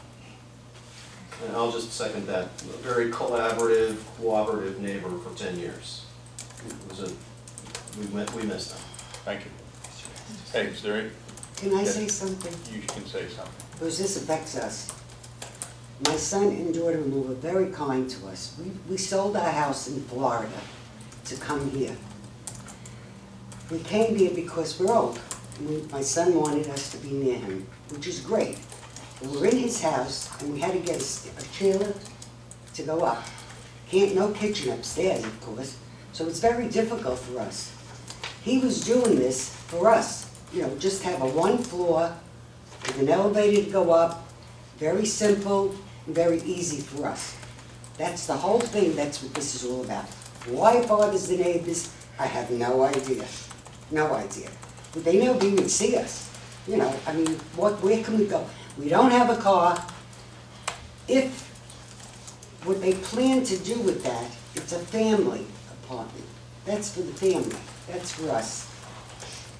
And I'll just second that. A very collaborative, cooperative neighbor for 10 years. It was we missed them. Thank you. Hey, is there any? Can I say something? You can say something. Because this affects us. My son and daughter-in-law were very kind to us. We sold our house in Florida to come here. We came here because we're old. My son wanted us to be near him, which is great. And we're in his house, and we had to get a chair to go up. No kitchen upstairs, of course, so it's very difficult for us. He was doing this for us, you know, just have a one floor with an elevator to go up, very simple, and very easy for us. That's the whole thing, that's what this is all about. Why it bothers the neighbors, I have no idea, no idea. But they never even see us, you know, I mean, where can we go? We don't have a car. If what they plan to do with that, it's a family apartment. That's for the family, that's for us.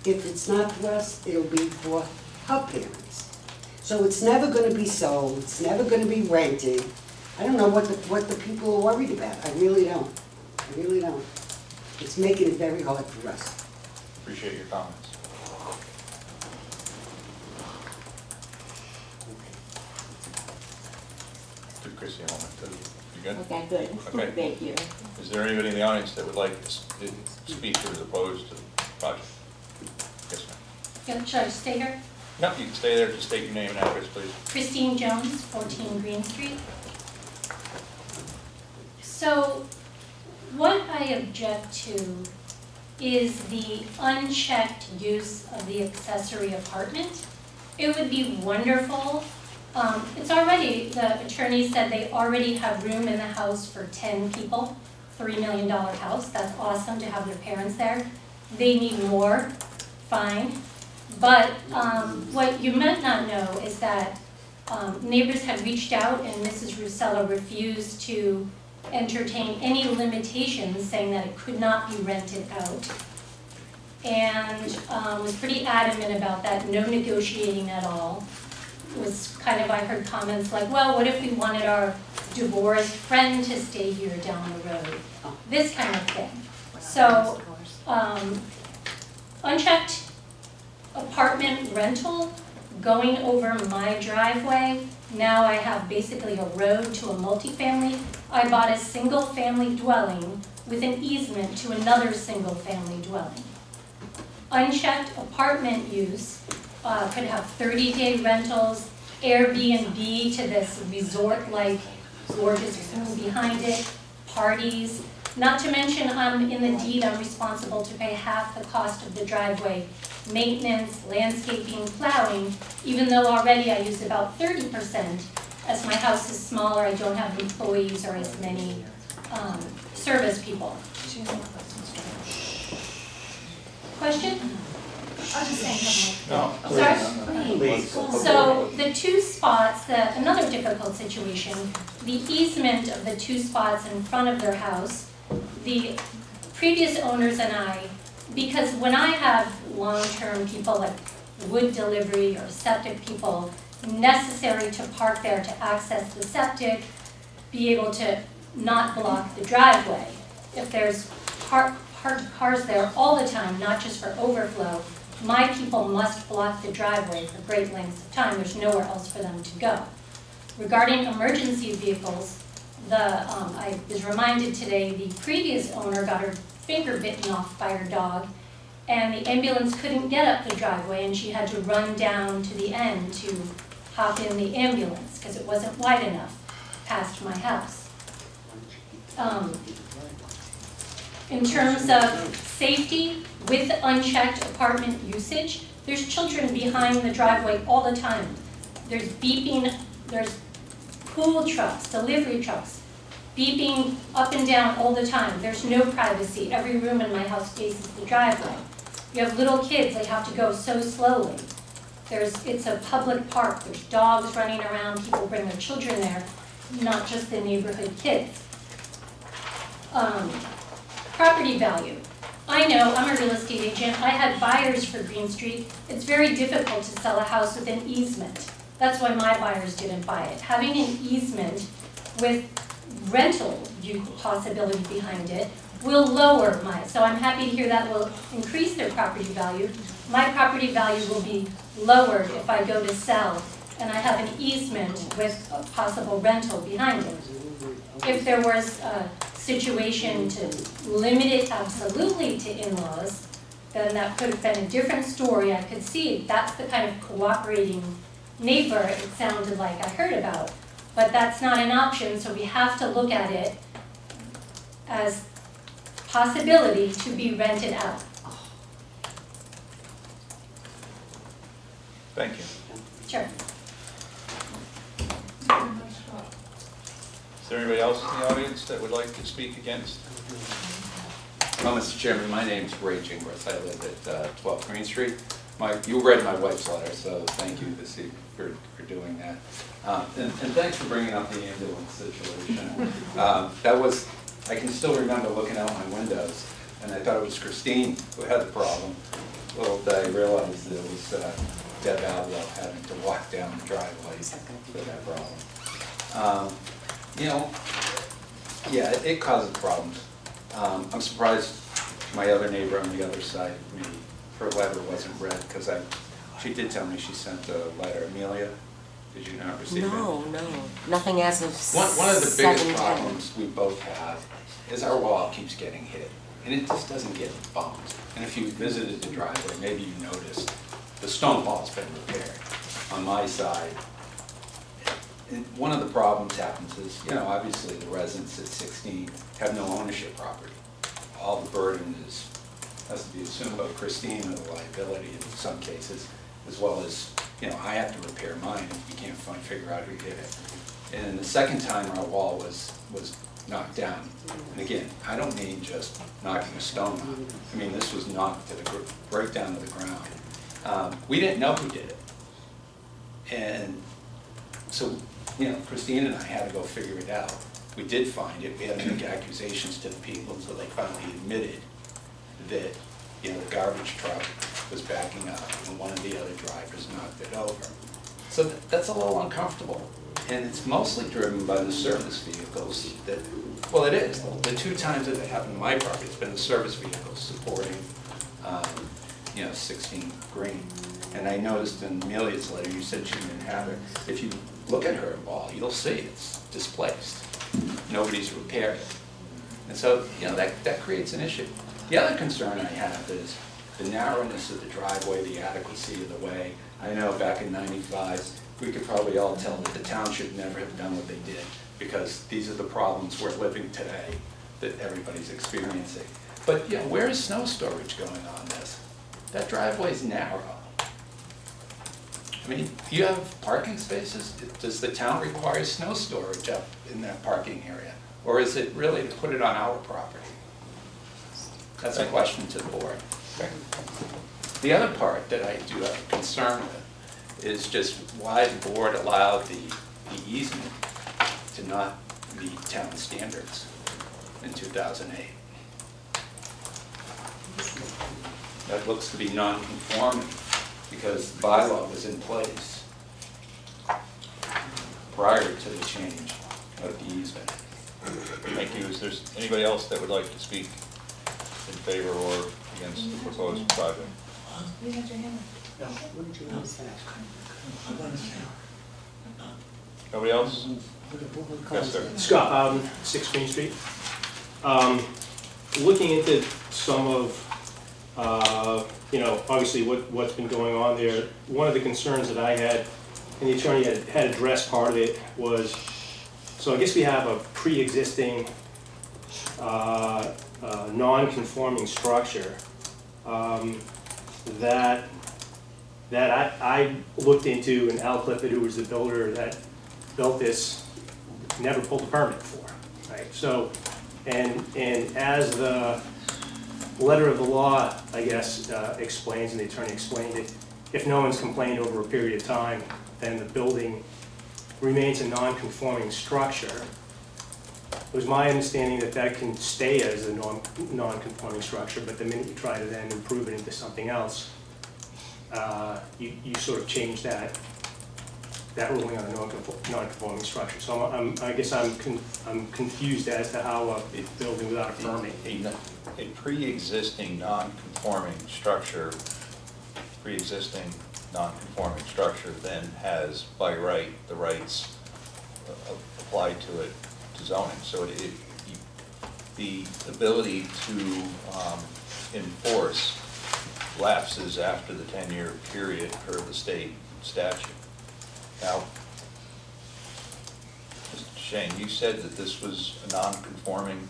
If it's not for us, it'll be for her parents. So it's never gonna be sold, it's never gonna be rented. I don't know what the people are worried about, I really don't. I really don't. It's making it very hard for us. Appreciate your comments. Give Chrissy a moment. You good? Okay, good. Okay. Thank you. Is there anybody in the audience that would like to speak or is opposed to the project? Yes, ma'am. Should I stay here? No, you can stay there. Just state your name and address, please. Christine Jones, 14 Green Street. So what I object to is the unchecked use of the accessory apartment. It would be wonderful. It's already, the attorney said they already have room in the house for 10 people, $3 million house. That's awesome to have their parents there. They need more, fine. But what you might not know is that neighbors had reached out and Mrs. Rusella refused to entertain any limitations, saying that it could not be rented out. And was pretty adamant about that, no negotiating at all. was kind of, I heard comments like, well, what if we wanted our divorced friend to stay here down the road? This kind of thing. So, unchecked apartment rental going over my driveway. Now I have basically a road to a multifamily. I bought a single-family dwelling with an easement to another single-family dwelling. Unchecked apartment use could have 30-day rentals, Airbnb to this resort-like gorgeous pool behind it, parties. Not to mention, in the deed, I'm responsible to pay half the cost of the driveway, maintenance, landscaping, plowing, even though already I use about 30%. As my house is smaller, I don't have employees or as many service people. Question? I was just saying, No. Sorry? So the two spots, another difficult situation, the easement of the two spots in front of their house, the previous owners and I, because when I have long-term people like wood delivery or septic people necessary to park there to access the septic, be able to not block the driveway. If there's parked cars there all the time, not just for overflow, my people must block the driveway for great lengths of time. There's nowhere else for them to go. Regarding emergency vehicles, I was reminded today the previous owner got her finger bitten off by her dog, and the ambulance couldn't get up the driveway, and she had to run down to the end to hop in the ambulance because it wasn't wide enough past my house. In terms of safety with unchecked apartment usage, there's children behind the driveway all the time. There's beeping, there's pool trucks, delivery trucks, beeping up and down all the time. There's no privacy. Every room in my house faces the driveway. You have little kids, they have to go so slowly. It's a public park, there's dogs running around, people bring their children there, not just the neighborhood kids. Property value. I know, I'm a real estate agent, I had buyers for Green Street. It's very difficult to sell a house with an easement. That's why my buyers didn't buy it. Having an easement with rental possibility behind it will lower so I'm happy to hear that will increase their property value. My property value will be lowered if I go to sell and I have an easement with a possible rental behind it. If there was a situation to limit it absolutely to in-laws, then that could have been a different story. I could see that's the kind of cooperating neighbor it sounded like I heard about. But that's not an option, so we have to look at it as possibility to be rented out. Thank you. Sure. Is there anybody else in the audience that would like to speak against? Well, Mr. Chairman, my name's Ray Gingras. I live at 12 Green Street. You read my wife's letter, so thank you this evening for doing that. And thanks for bringing up the ambulance situation. I can still remember looking out my windows, and I thought it was Christine who had the problem. Little did I realize that it was Deb Allo having to walk down the driveway for that problem. Yeah, it causes problems. I'm surprised my other neighbor on the other side of me, her letter wasn't read, because she did tell me she sent a letter. Amelia, did you not receive it? No, nothing as of One of the biggest 7:10. problems we both have is our wall keeps getting hit, and it just doesn't get bumped. And if you visited the driveway, maybe you noticed the stone wall's been repaired on my side. And one of the problems happens is, obviously the residents at 16 have no ownership property. All the burden has to be assumed by Christine, or the liability in some cases, as well as, I have to repair mine if we can't figure out who did it. And the second time our wall was knocked down, and again, I don't mean just knocking a stone on. I mean, this was knocked right down to the ground. We didn't know who did it. And so, Christine and I had to go figure it out. We did find it. We had to make accusations to the people until they finally admitted that, the garbage truck was backing up and one of the other drivers knocked it over. So that's a little uncomfortable. And it's mostly driven by the service vehicles that, well, it is. The 2 times that it happened to my property, it's been the service vehicles supporting, 16 Green. And I noticed in Amelia's letter, you said she didn't have it. If you look at her wall, you'll see it's displaced. Nobody's repaired it. And so, that creates an issue. The other concern I have is the narrowness of the driveway, the adequacy of the way. I know back in '95, we could probably all tell that the town should never have done what they did, because these are the problems we're living today that everybody's experiencing. But, where is snow storage going on this? That driveway's narrow. I mean, you have parking spaces. Does the town require snow storage up in that parking area? Or is it really to put it on our property? That's a question to the board. The other part that I do have a concern with is just why the board allowed the easement to not meet town standards in 2008. That looks to be non-conforming because the bylaw was in place prior to the change of the easement. Thank you. Is there anybody else that would like to speak in favor or against the proposed project? What did you want to say? Nobody else? Yes, sir. Scott, 6 Green Street. Looking into some of, obviously what's been going on there, one of the concerns that I had, and the attorney had addressed part of it, was, so I guess we have a pre-existing non-conforming structure that I looked into, and Al Clifford, who was the builder that built this, never pulled a permit for, right? So, and as the letter of the law, I guess, explains, and the attorney explained it, if no one's complained over a period of time, then the building remains a non-conforming structure. It was my understanding that that can stay as a non-conforming structure, but the minute you try to then improve it into something else, you sort of change that ruling on a non-conforming structure. So I guess I'm confused as to how a building without a permit. A pre-existing non-conforming structure, then has by right the rights applied to it to zoning. So the ability to enforce lapses after the 10-year period per the state statute. Now, Mr. Shane, you said that this was a non-conforming.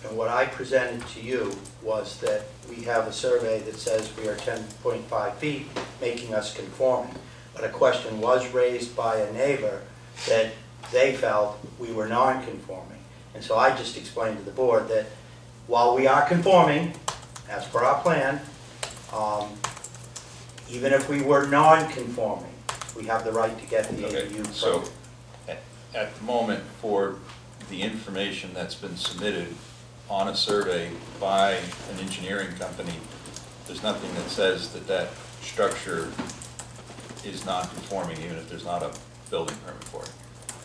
And what I presented to you was that we have a survey that says we are 10.5 feet, making us conforming. But a question was raised by a neighbor that they felt we were non-conforming. And so I just explained to the board that while we are conforming, as per our plan, even if we were non-conforming, we have the right to get the ADU permit. So at the moment, for the information that's been submitted on a survey by an engineering company, there's nothing that says that that structure is non-conforming, even if there's not a building permit for it.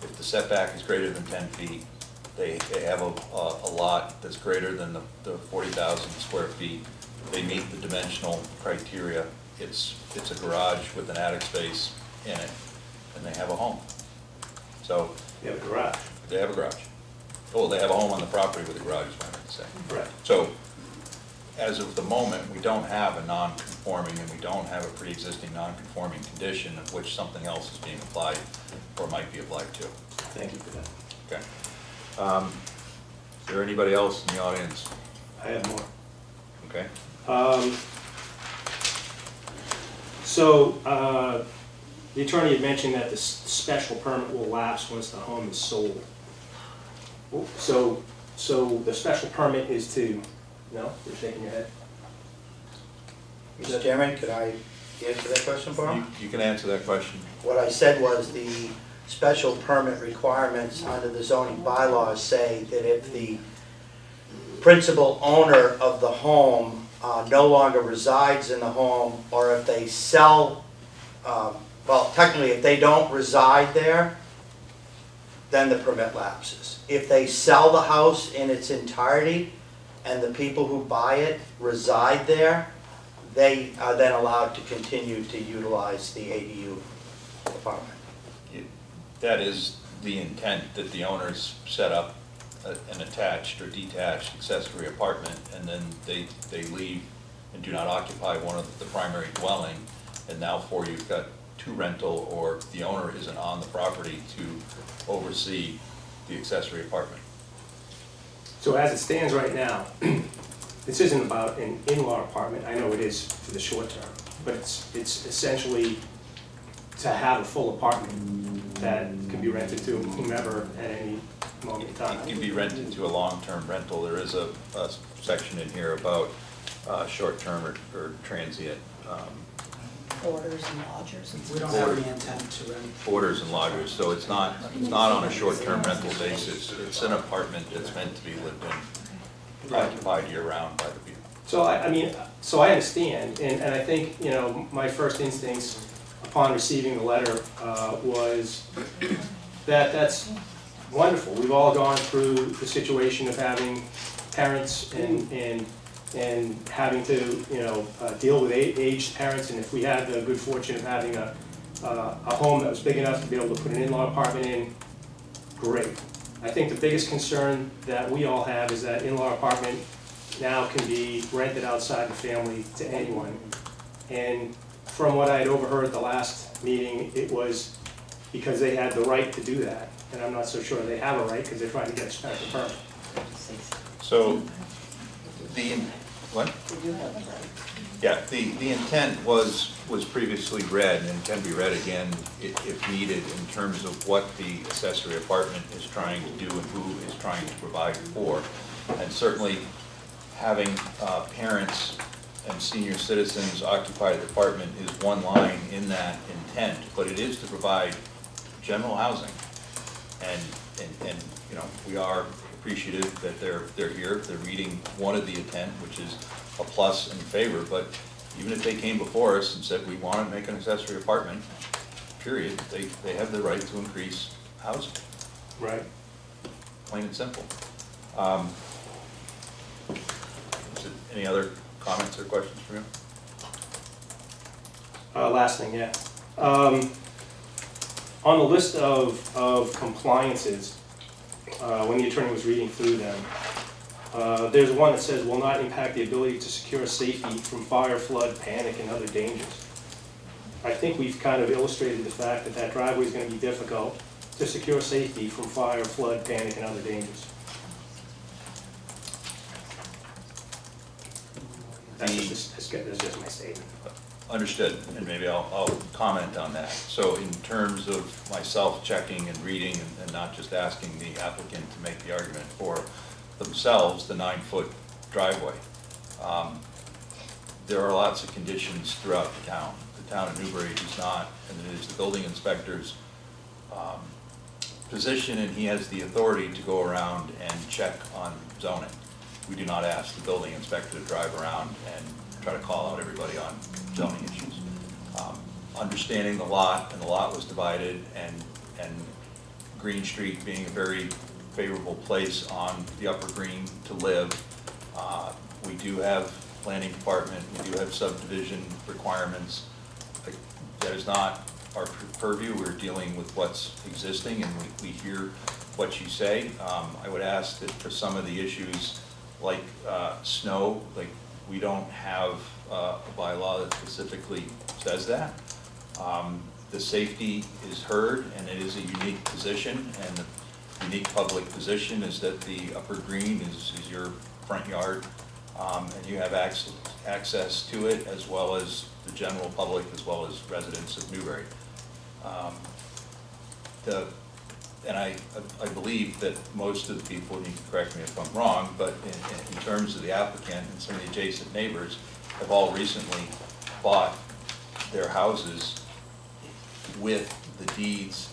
If the setback is greater than 10 feet, they have a lot that's greater than the 40,000 square feet. They meet the dimensional criteria. It's a garage with an attic space in it, and they have a home. So They have a garage. they have a garage. Oh, they have a home on the property with a garage, is what I meant to say. Right. So, as of the moment, we don't have a non-conforming, and we don't have a pre-existing non-conforming condition of which something else is being applied or might be applied to. Thank you for that. Okay. Is there anybody else in the audience? I have more. Okay. The attorney had mentioned that the special permit will lapse once the home is sold. So the special permit is to, no, you're shaking your head? Mr. Chairman, could I answer that question for him? You can answer that question. What I said was the special permit requirements under the zoning bylaws say that if the principal owner of the home no longer resides in the home, or if they sell well, technically, if they don't reside there, then the permit lapses. If they sell the house in its entirety and the people who buy it reside there, they are then allowed to continue to utilize the ADU apartment. That is the intent, that the owners set up an attached or detached accessory apartment, and then they leave and do not occupy one of the primary dwelling, and now you've got two rental, or the owner isn't on the property to oversee the accessory apartment. So as it stands right now, this isn't about an in-law apartment, I know it is for the short term, but it's essentially to have a full apartment that can be rented to whomever at any moment in time. It can be rented to a long-term rental. There is a section in here about short-term or transient Orders and lodgers and We don't have any intent to rent. boarders and lodgers, so it's not on a short-term rental basis. It's an apartment that's meant to be lived in, occupied year-round by the people. So I mean, so I understand, and I think, you know, my first instincts upon receiving the letter was that that's wonderful. We've all gone through the situation of having parents and having to, you know, deal with aged parents, and if we had the good fortune of having a home that was big enough to be able to put an in-law apartment in, great. I think the biggest concern that we all have is that in-law apartment now can be rented outside the family to anyone. And from what I had overheard at the last meeting, it was because they had the right to do that. And I'm not so sure they have a right because they're trying to get a special permit. So what? We do have that. Yeah, the intent was previously read and can be read again if needed in terms of what the accessory apartment is trying to do and who is trying to provide for. And certainly having parents and senior citizens occupy the apartment is one line in that intent, but it is to provide general housing. And you know, we are appreciative that they're here, they're reading one of the intent, which is a plus in favor, but even if they came before us and said we want to make an accessory apartment, period, they have the right to increase housing. Right. Plain and simple. Is it any other comments or questions from you? Last thing, yeah. On the list of compliances, when the attorney was reading through them, there's one that says will not impact the ability to secure safety from fire, flood, panic, and other dangers. I think we've kind of illustrated the fact that that driveway is going to be difficult to secure safety from fire, flood, panic, and other dangers. That's just my statement. Understood, and maybe I'll comment on that. So in terms of myself checking and reading and not just asking the applicant to make the argument for themselves, the 9-foot driveway, there are lots of conditions throughout the town. The town of Newbury does not, and it is the building inspector's position, and he has the authority to go around and check on zoning. We do not ask the building inspector to drive around and try to call out everybody on zoning issues. Understanding the lot, and the lot was divided, and Green Street being a very favorable place on the Upper Green to live, we do have planning department, we do have subdivision requirements. That is not our purview. We're dealing with what's existing, and we hear what you say. I would ask that for some of the issues like snow, like we don't have a bylaw that specifically says that. The safety is heard, and it is a unique position, and the unique public position is that the Upper Green is your front yard, and you have access to it, as well as the general public, as well as residents of Newbury. And I believe that most of the people, and you can correct me if I'm wrong, but in terms of the applicant and some of the adjacent neighbors, have all recently bought their houses with the deeds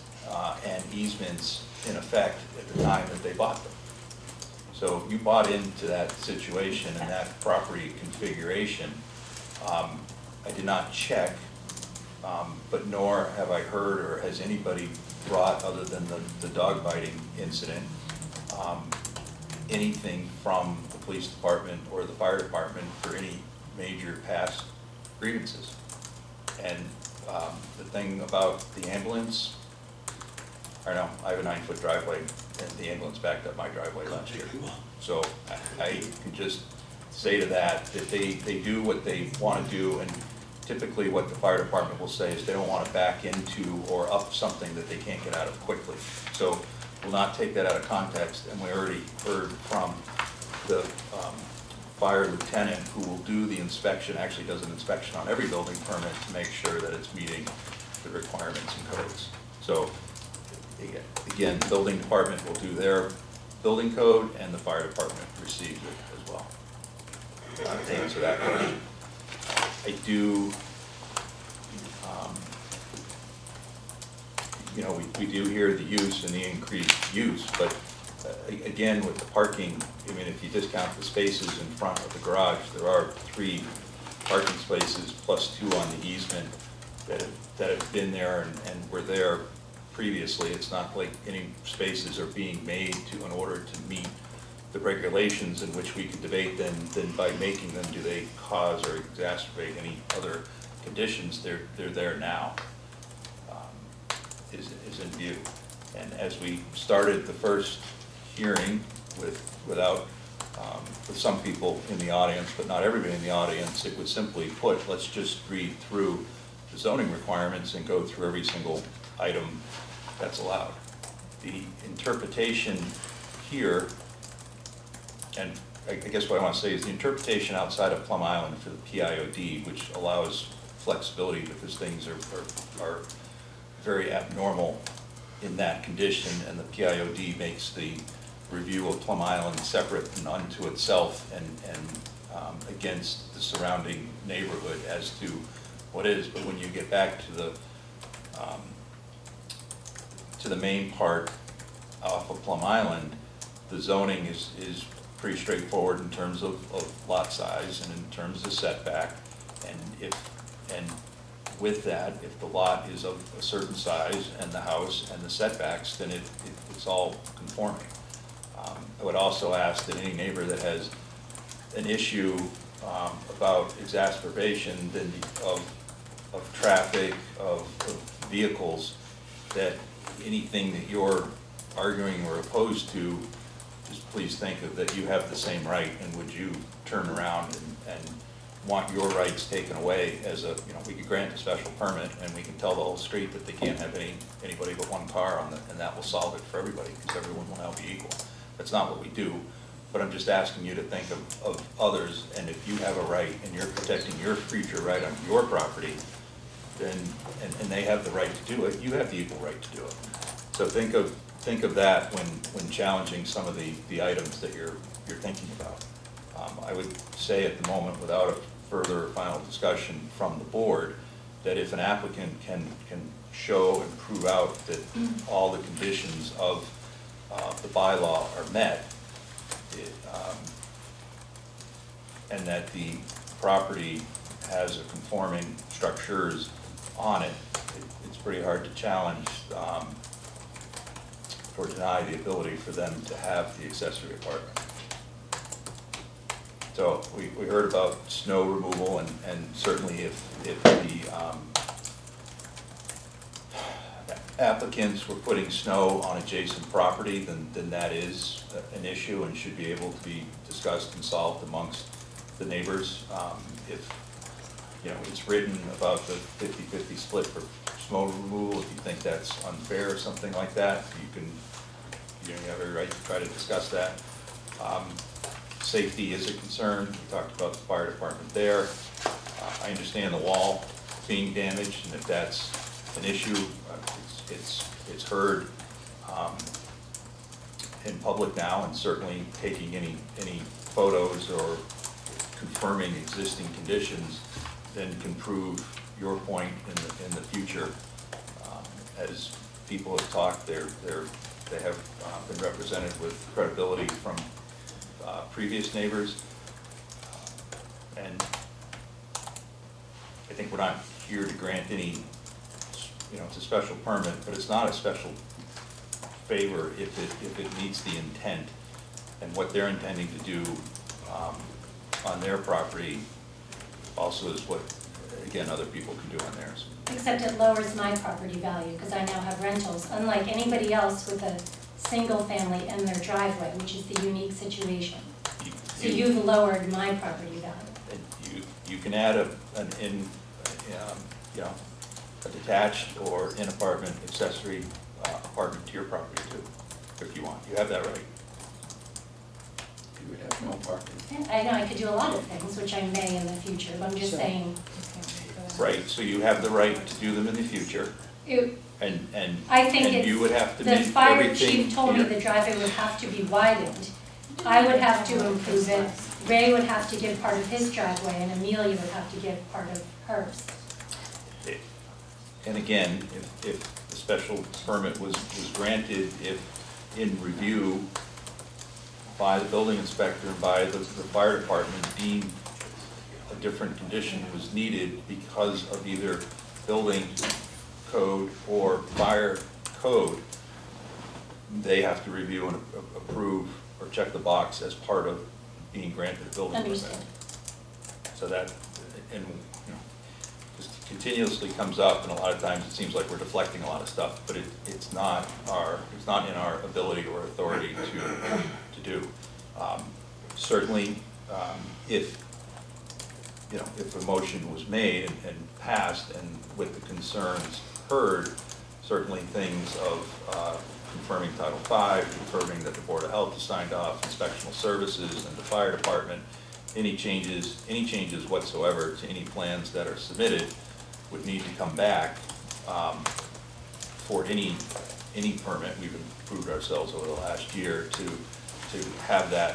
and easements in effect at the time that they bought them. So you bought into that situation and that property configuration. I did not check but nor have I heard or has anybody brought, other than the dog biting incident, anything from the police department or the fire department for any major past grievances. And the thing about the ambulance, I know, I have a 9-foot driveway, and the ambulance backed up my driveway last year. So I can just say to that they do what they want to do, and typically what the fire department will say is they don't want to back into or up something that they can't get out of quickly. So we'll not take that out of context, and we already heard from the fire lieutenant who will do the inspection, actually does an inspection on every building permit to make sure that it's meeting the requirements and codes. So again, the building department will do their building code, and the fire department receives it as well. To answer that question. I do, you know, we do hear the use and the increased use, but again, with the parking, I mean, if you discount the spaces in front of the garage, there are 3 parking spaces plus 2 on the easement that have been there and were there previously. It's not like any spaces are being made in order to meet the regulations, in which we could debate then by making them, do they cause or exacerbate any other conditions? They're there now, is in view. And as we started the first hearing with some people in the audience, but not everybody in the audience, it was simply put, let's just read through the zoning requirements and go through every single item that's allowed. The interpretation here, and I guess what I want to say is the interpretation outside of Plum Island for the PIOD, which allows flexibility because things are very abnormal in that condition, and the PIOD makes the review of Plum Island separate and unto itself and against the surrounding neighborhood as to what is. But when you get back to the main part off of Plum Island, the zoning is pretty straightforward in terms of lot size and in terms of setback. And with that, if the lot is of a certain size and the house and the setbacks, then it's all conforming. I would also ask that any neighbor that has an issue about exacerbation of traffic, of vehicles, that anything that you're arguing or opposed to, just please think of that you have the same right, and would you turn around and want your rights taken away as a, you know, we could grant a special permit and we can tell the whole street that they can't have anybody but one car on it, and that will solve it for everybody because everyone will now be equal. That's not what we do, but I'm just asking you to think of others, and if you have a right and you're protecting your future right on your property, then, and they have the right to do it, you have the equal right to do it. So think of that when challenging some of the items that you're thinking about. I would say at the moment, without a further final discussion from the board, that if an applicant can show and prove out that all the conditions of the bylaw are met, and that the property has a conforming structures on it, it's pretty hard to challenge or deny the ability for them to have the accessory apartment. So we heard about snow removal, and certainly if the applicants were putting snow on adjacent property, then that is an issue and should be able to be discussed and solved amongst the neighbors. If you know, it's written about the 50-50 split for snow removal, if you think that's unfair or something like that, you have every right to try to discuss that. Safety is a concern. We talked about the fire department there. I understand the wall being damaged, and if that's an issue, it's heard in public now, and certainly taking any photos or confirming existing conditions then can prove your point in the future. As people have talked, they have been represented with credibility from previous neighbors, and I think we're not here to grant any you know, it's a special permit, but it's not a special favor if it meets the intent and what they're intending to do on their property also is what, again, other people can do on theirs. Except it lowers my property value, because I now have rentals, unlike anybody else with a single family in their driveway, which is the unique situation. So you've lowered my property value. And you can add you know, a detached or in apartment accessory apartment to your property too, if you want. You have that right. You would have no parking. I know I could do a lot of things, which I may in the future, but I'm just saying, Right, so you have the right to do them in the future, it, and I think and you would have to the meet fire everything chief told me here. the driveway would have to be widened. I would have to improve it, Ray would have to give part of his driveway, and Amelia would have to give part of hers. And again, if the special permit was granted, if in review by the building inspector and by the fire department deemed a different condition was needed because of either building code or fire code, they have to review and approve or check the box as part of being granted a building permit. Understood. So that, and, you know, just continuously comes up, and a lot of times it seems like we're deflecting a lot of stuff, but it's not in our ability or authority to do. Certainly, if a motion was made and passed, and with the concerns heard, certainly things of confirming Title V, confirming that the Board of Health has signed off, inspectional services, and the fire department, any changes whatsoever to any plans that are submitted would need to come back for any permit. We've improved ourselves over the last year to have that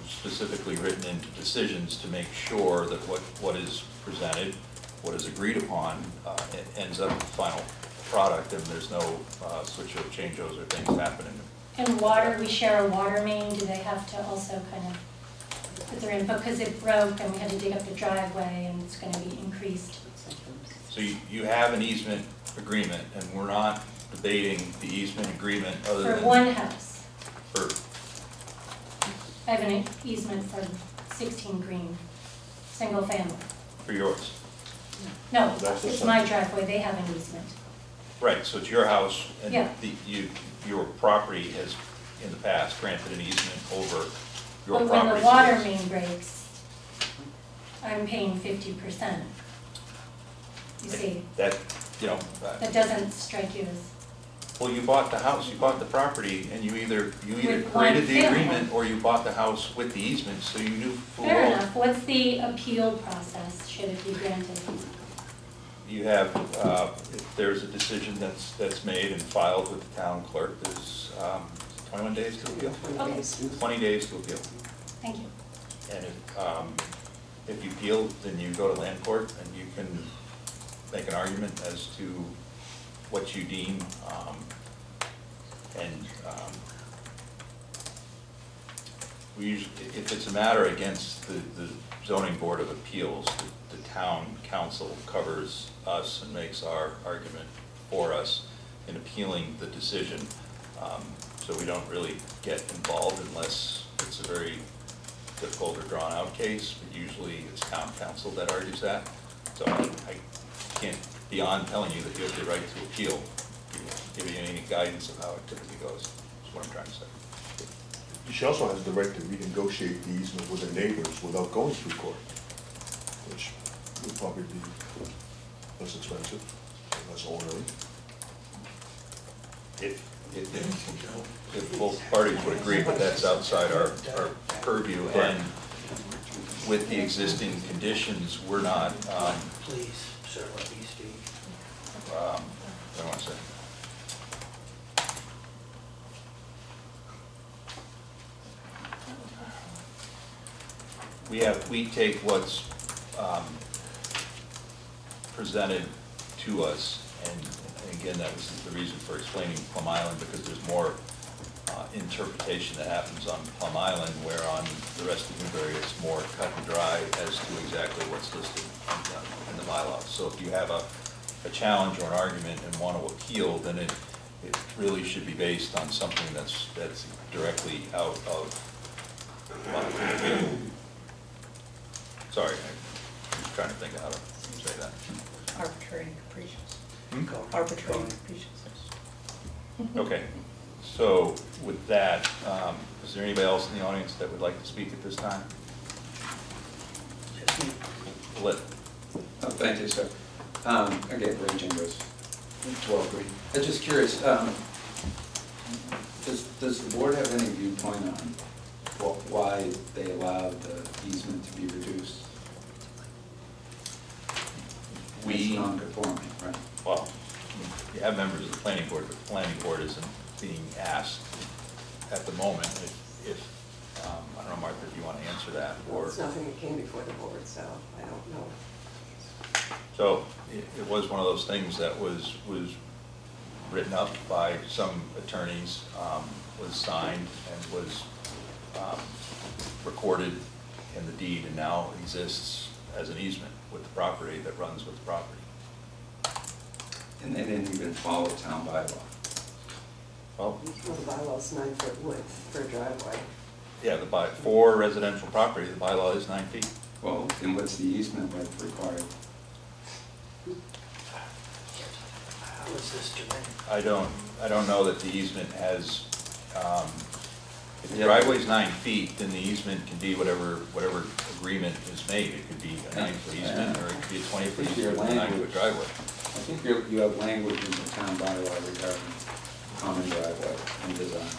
specifically written into decisions to make sure that what is presented, what is agreed upon, it ends up in the final product, and there's no switch or change-overs or things happening. And water, we share a water main, do they have to also kind of put their input, because it broke and we had to dig up the driveway and it's going to be increased? So you have an easement agreement, and we're not debating the easement agreement other than... For one house. For, I have an easement for 16 Green, single family. for yours. No, That's the it's same. my driveway, they have an easement. Right, so it's your house, and Yeah. your property has, in the past, granted an easement over your But property. when the water main breaks, I'm paying 50%. You see, That, you know, that doesn't strike you as, well, you bought the house, you bought the property, and you either With one created the family. agreement, or you bought the house with the easement, so you knew full fair well. enough. What's the appeal process, should it be granted? You have, if there's a decision that's made and filed with the town clerk, there's 21 days to appeal? Okay, 20 days to appeal. thank you. And if you appeal, then you go to land court, and you can make an argument as to what you deem, we usually, if it's a matter against the zoning board of appeals, the town council covers us and makes our argument for us in appealing the decision. So we don't really get involved unless it's a very difficult or drawn-out case, but usually it's town council that argues that. So I can't, beyond telling you that you have the right to appeal, give you any guidance of how it typically goes, is what I'm trying to say. She also has the right to renegotiate the easement with her neighbors without going through court, which would probably be less expensive, less onerous. If both parties would agree, but that's outside our purview, and with the existing conditions, we're not, Please, sir, let me speak. what do I want to say? We take what's presented to us, and again, that was the reason for explaining Plum Island, because there's more interpretation that happens on Plum Island, where on the rest of Newbury, it's more cut and dry as to exactly what's listed in the bylaws. So if you have a a challenge or an argument and want to appeal, then it really should be based on something that's directly out of, sorry, I'm trying to think of how to say that. Arbitrary and capricious. Hmm? Arbitrary and capricious. Okay, so with that, is there anybody else in the audience that would like to speak at this time? Let, Thank you, sir. Again, Ray Chambers, 12 Green. I'm just curious, does the board have any viewpoint on why they allowed the easement to be reduced? It's non-conforming, right? well, you have members of the planning board, but the planning board isn't being asked at the moment if I don't know, Martha, if you want to answer that, or. It's nothing that came before the board, so I don't know. So it was one of those things that was written up by some attorneys, was signed and was recorded in the deed, and now exists as an easement with the property that runs with the property. And they didn't even follow town bylaw. Well, Well, the bylaw's 9-foot width for a driveway. yeah, for residential property, the bylaw is 9 feet. Well, then what's the easement width required? How is this Jermaine? I don't know that the easement has, if the driveway's 9 feet, then the easement can be whatever agreement is made. It could be a 9-foot easement, or it could be a 20-foot easement with a 9-foot driveway. I think you have language in the town bylaw regarding common driveway and design.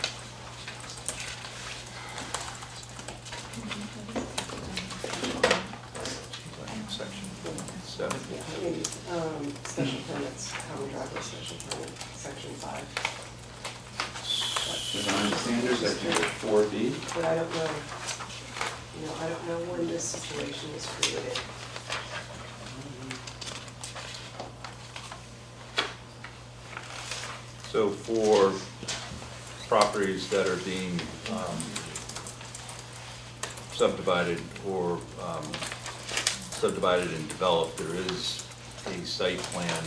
Section 7. Yeah, maybe, special permits, common driveway special permit, section 5. Design standards, I think it's 4B. But I don't know, I don't know when this situation was created. So for properties that are being subdivided or subdivided and developed, there is a site plan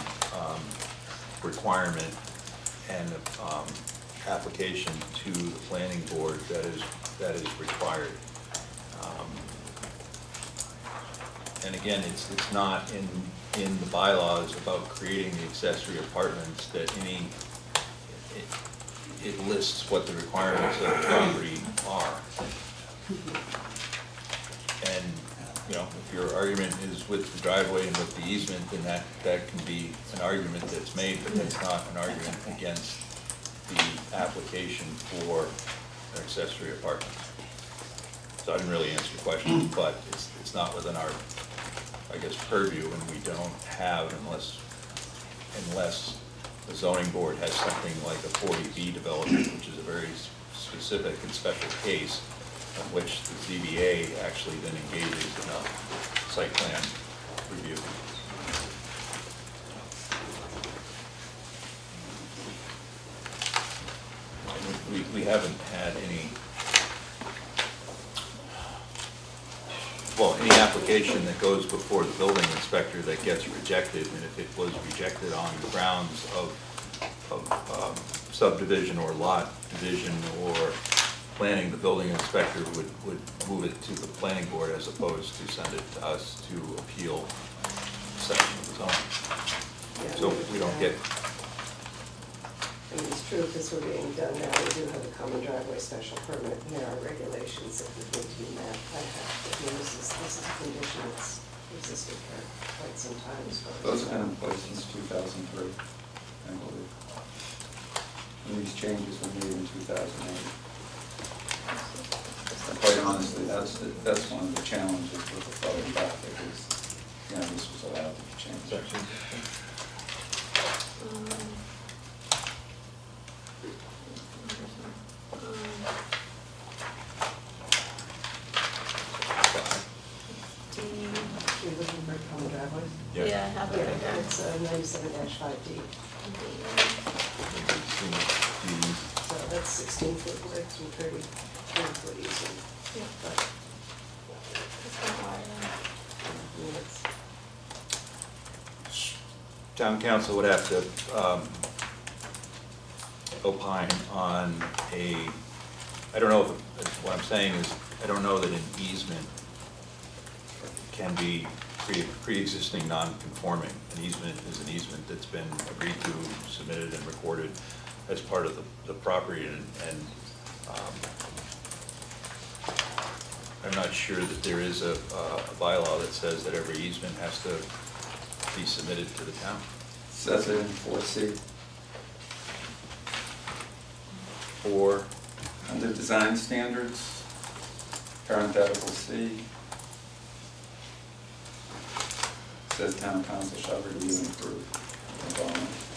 requirement and application to the planning board that is required. And again, it's not in the bylaws about creating the accessory apartments that it lists what the requirements of the property are. And, if your argument is with the driveway and with the easement, then that can be an argument that's made, but that's not an argument against the application for an accessory apartment. So I didn't really answer your question, but it's not within our, I guess, purview, and we don't have unless the zoning board has something like a 40B development, which is a very specific and special case in which the ZBA actually then engages in a site plan review. We haven't had any application that goes before the building inspector that gets rejected, and if it was rejected on the grounds of subdivision or lot division or planning, the building inspector would move it to the planning board as opposed to send it to us to appeal section of the zone. So we don't get. I mean, it's true, if this were being done now, we do have a common driveway special permit, and there are regulations that would need to be met. This is a condition that's existed for quite some time. Those have been in place since 2003, I believe. And these changes were made in 2008. Quite honestly, that's one of the challenges with the flow of traffic is, this was allowed to be changed. You're looking for common driveways? Yeah. Yeah, I have it right there. It's 97-5D. So that's 16-foot width and 33-foot easement. Yeah. But, It's not wide enough. I mean, town council would have to opine on I don't know if, what I'm saying is, I don't know that an easement can be pre-existing non-conforming. An easement is an easement that's been agreed to, submitted and recorded as part of the property, and I'm not sure that there is a bylaw that says that every easement has to be submitted to the town. Says it in 4C. Or, Under design standards, parenthetical C, says town council shall review and approve.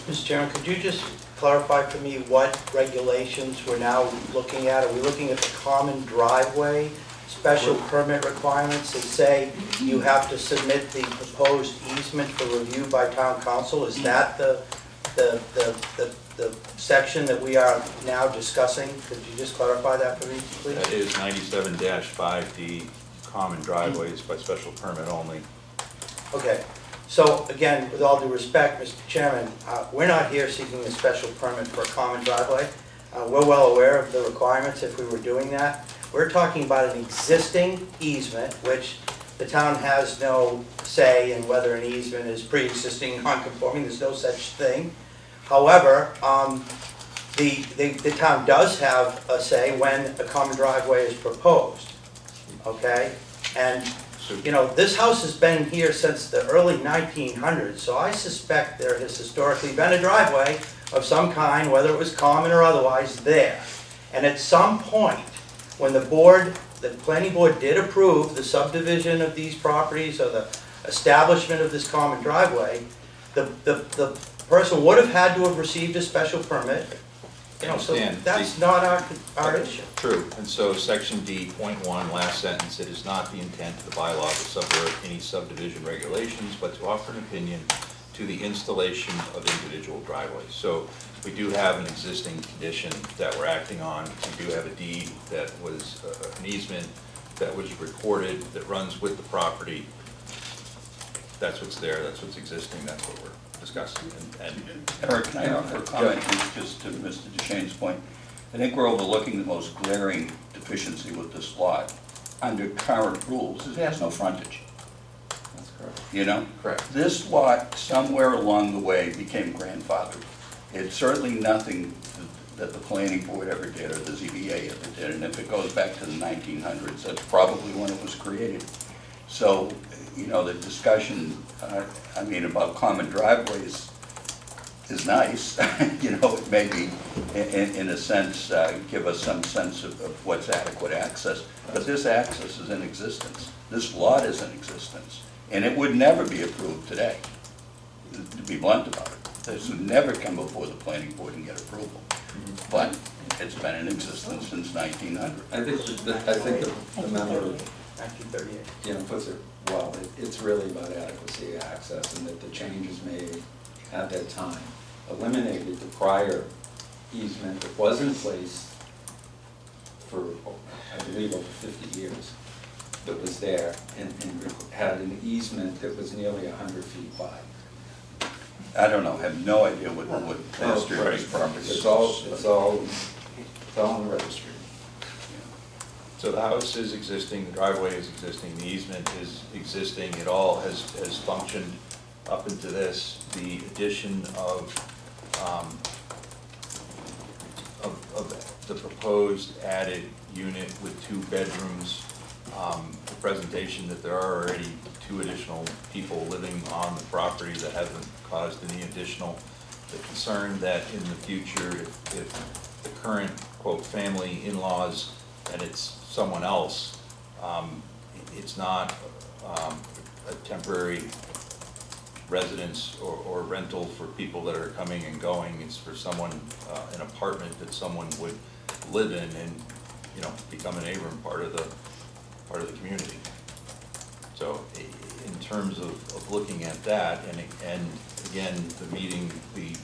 Mr. Chairman, could you just clarify for me what regulations we're now looking at? Are we looking at the common driveway, special permit requirements that say you have to submit the proposed easement for review by town council? Is that the section that we are now discussing? Could you just clarify that for me, please? that is 97-5D, common driveways by special permit only. Okay, so again, with all due respect, Mr. Chairman, we're not here seeking a special permit for a common driveway. We're well aware of the requirements if we were doing that. We're talking about an existing easement, which the town has no say in whether an easement is pre-existing, non-conforming. There's no such thing. However, the town does have a say when a common driveway is proposed, okay? And you know, this house has been here since the early 1900s, so I suspect there has historically been a driveway of some kind, whether it was common or otherwise, there. And at some point, when the planning board did approve the subdivision of these properties or the establishment of this common driveway, the person would have had to have received a special permit. You know, so that's not our issue. True, and so section D, point 1, last sentence, it is not the intent of the bylaw to subvert any subdivision regulations, but to offer an opinion to the installation of individual driveways. So we do have an existing condition that we're acting on. We do have a deed that was an easement that was recorded that runs with the property. That's what's there, that's what's existing, that's what we're discussing. Eric, can I offer a comment just to Mr. Duchesne's point? I think we're overlooking the most glaring deficiency with this lot. Under current rules, it has no frontage. That's correct. You know? Correct. This lot, somewhere along the way, became grandfathered. It's certainly nothing that the planning board ever did or the ZBA ever did. And if it goes back to the 1900s, that's probably when it was created. So, you know, the discussion, I mean, about common driveways is nice. You know, it may be, in a sense, give us some sense of what's adequate access. But this access is in existence. This lot is in existence. And it would never be approved today, to be blunt about it. This would never come before the planning board and get approval. But it's been in existence since 1900. I think the member, 1938. you know, puts it well. It's really about adequacy of access, and that the changes made at that time eliminated the prior easement that was in place for, I believe, over 50 years, that was there, and had an easement that was nearly 100 feet wide. I don't know, have no idea what the history of this property is. It's all in the registry. So the house is existing, the driveway is existing, the easement is existing, it all has functioned up into this. The addition of the proposed added unit with 2 bedrooms, the presentation that there are already 2 additional people living on the property that haven't caused any additional, the concern that in the future, if the current, quote, family in-laws and it's someone else, it's not a temporary residence or rental for people that are coming and going. It's for someone, an apartment that someone would live in and, you know, become a neighbor and part of the community. So in terms of looking at that, and again, the meeting, the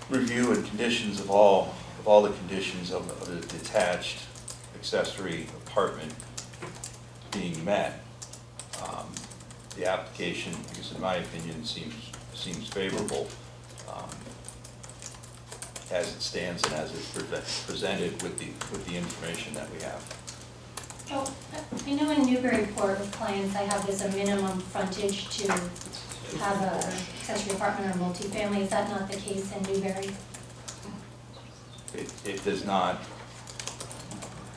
review and conditions of all the conditions of the detached accessory apartment being met, the application, I guess in my opinion, seems seems favorable as it stands and as it's presented with the information that we have. Oh, I know in Newburyport with clients, I have as a minimum frontage to have a accessory apartment or multifamily. Is that not the case in Newbury? It does not,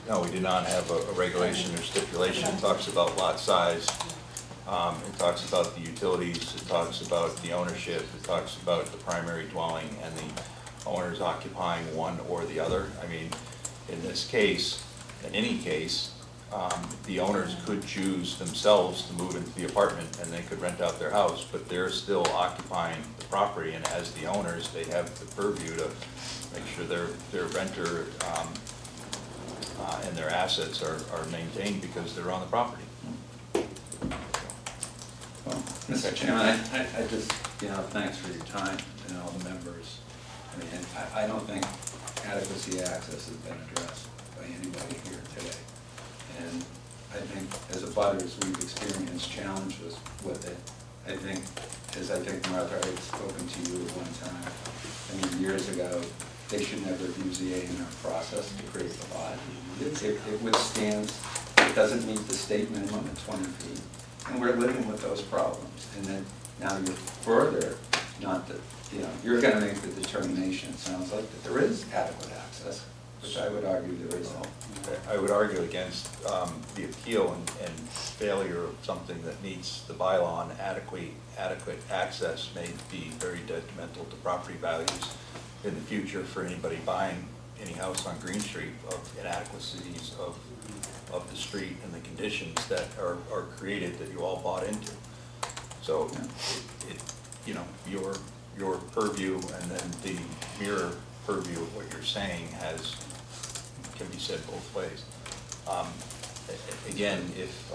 no, we do not have a regulation or stipulation. It talks about lot size. It talks about the utilities. It talks about the ownership. It talks about the primary dwelling and the owners occupying one or the other. I mean, in this case, in any case, the owners could choose themselves to move into the apartment and they could rent out their house, but they're still occupying the property, and as the owners, they have the purview to make sure their renter and their assets are maintained because they're on the property. Well, Mr. Chairman, I just, thanks for your time and all the members. I mean, I don't think adequacy of access has been addressed by anybody here today. And I think as a butters, we've experienced challenges with it. I think Martha, I had spoken to you at one time. I mean, years ago, they should never have used the A&R process to create the lot. It withstands, it doesn't meet the state minimum of 20 feet. And we're living with those problems. And then now you're further, not that, you're going to make the determination, it sounds like, that there is adequate access, which I would argue there is not. I would argue against the appeal and failure of something that meets the bylaw, and adequate access may be very detrimental to property values in the future for anybody buying any house on Green Street, of inadequacies of the street and the conditions that are created that you all bought into. So your purview and then the mirror purview of what you're saying can be said both ways. Again, if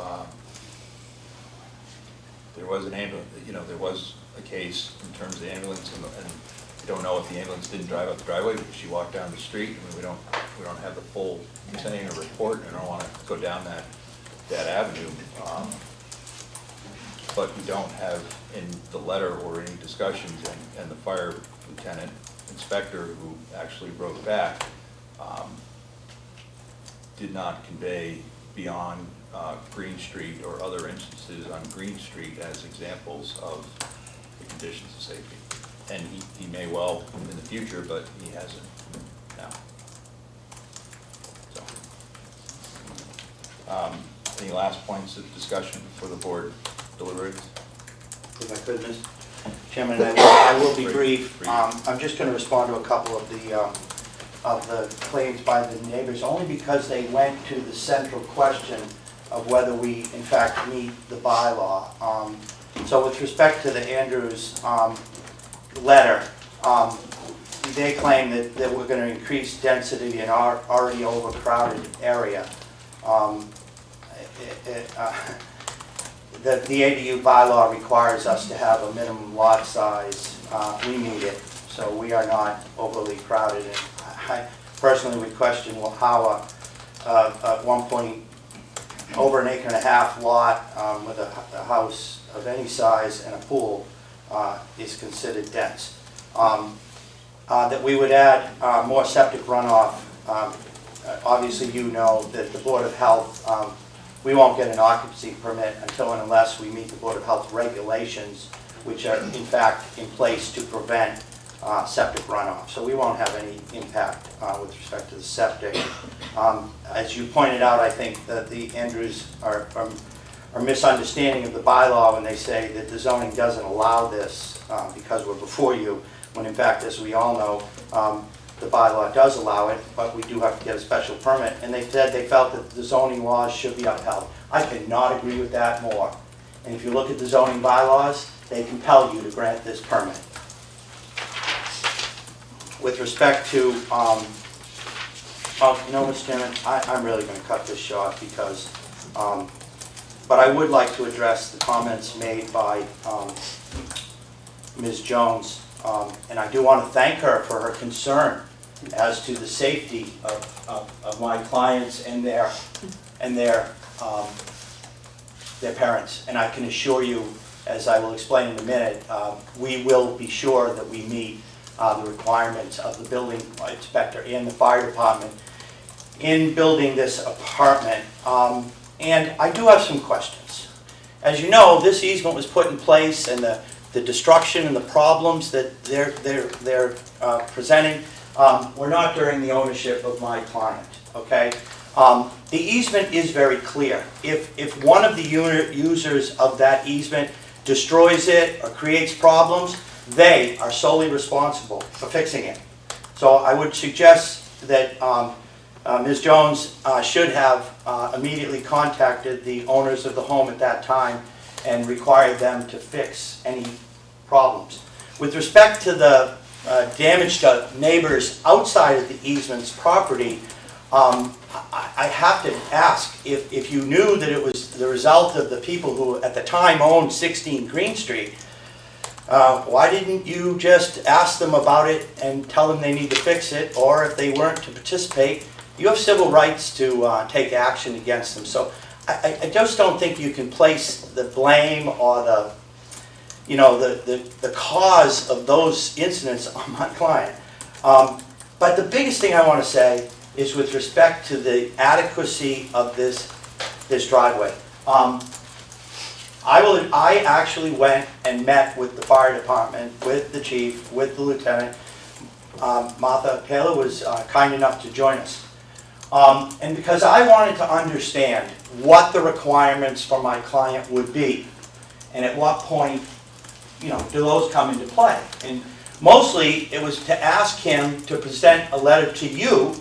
there was an ambulance, there was a case in terms of the ambulance, and we don't know if the ambulance didn't drive up the driveway because she walked down the street. I mean, we don't have the full saying or report, and I don't want to go down that avenue. But we don't have in the letter or any discussions, and the fire lieutenant inspector who actually wrote back did not convey beyond Green Street or other instances on Green Street as examples of the conditions of safety. And he may well in the future, but he hasn't now. So, any last points of discussion before the board deliberates? If I could, Mr. Chairman, I will be brief. I'm just going to respond to a couple of the claims by the neighbors, only because they went to the central question of whether we in fact meet the bylaw. So with respect to the Andrews letter, they claim that we're going to increase density in our already overcrowded area. The ADU bylaw requires us to have a minimum lot size. We meet it, so we are not overly crowded. And I personally would question, well, how at one point over an acre and a half lot with a house of any size and a pool is considered dense. That we would add more septic runoff. Obviously, you know that the Board of Health, we won't get an occupancy permit until and unless we meet the Board of Health regulations, which are in fact in place to prevent septic runoff. So we won't have any impact with respect to the septic. As you pointed out, I think that the Andrews are misunderstanding of the bylaw when they say that the zoning doesn't allow this because we're before you, when in fact, as we all know, the bylaw does allow it, but we do have to get a special permit. And they said they felt that the zoning laws should be upheld. I could not agree with that more. And if you look at the zoning bylaws, they compel you to grant this permit. With respect to, Mr. Chairman, I'm really going to cut this short because, but I would like to address the comments made by Ms. Jones. And I do want to thank her for her concern as to the safety of my clients and their parents. And I can assure you, as I will explain in a minute, we will be sure that we meet the requirements of the building inspector and the fire department in building this apartment. And I do have some questions. As you know, this easement was put in place, and the destruction and the problems that they're presenting were not during the ownership of my client, okay? The easement is very clear. If one of the users of that easement destroys it or creates problems, they are solely responsible for fixing it. So I would suggest that Ms. Jones should have immediately contacted the owners of the home at that time and required them to fix any problems. With respect to the damage to neighbors outside of the easement's property, I have to ask, if you knew that it was the result of the people who at the time owned 16 Green Street, why didn't you just ask them about it and tell them they need to fix it? Or if they weren't to participate, you have civil rights to take action against them. So I just don't think you can place the blame or the cause of those incidents on my client. But the biggest thing I want to say is with respect to the adequacy of this driveway. I actually went and met with the fire department, with the chief, with the lieutenant. Martha Taylor was kind enough to join us. And because I wanted to understand what the requirements for my client would be, and at what point, do those come into play. And mostly, it was to ask him to present a letter to you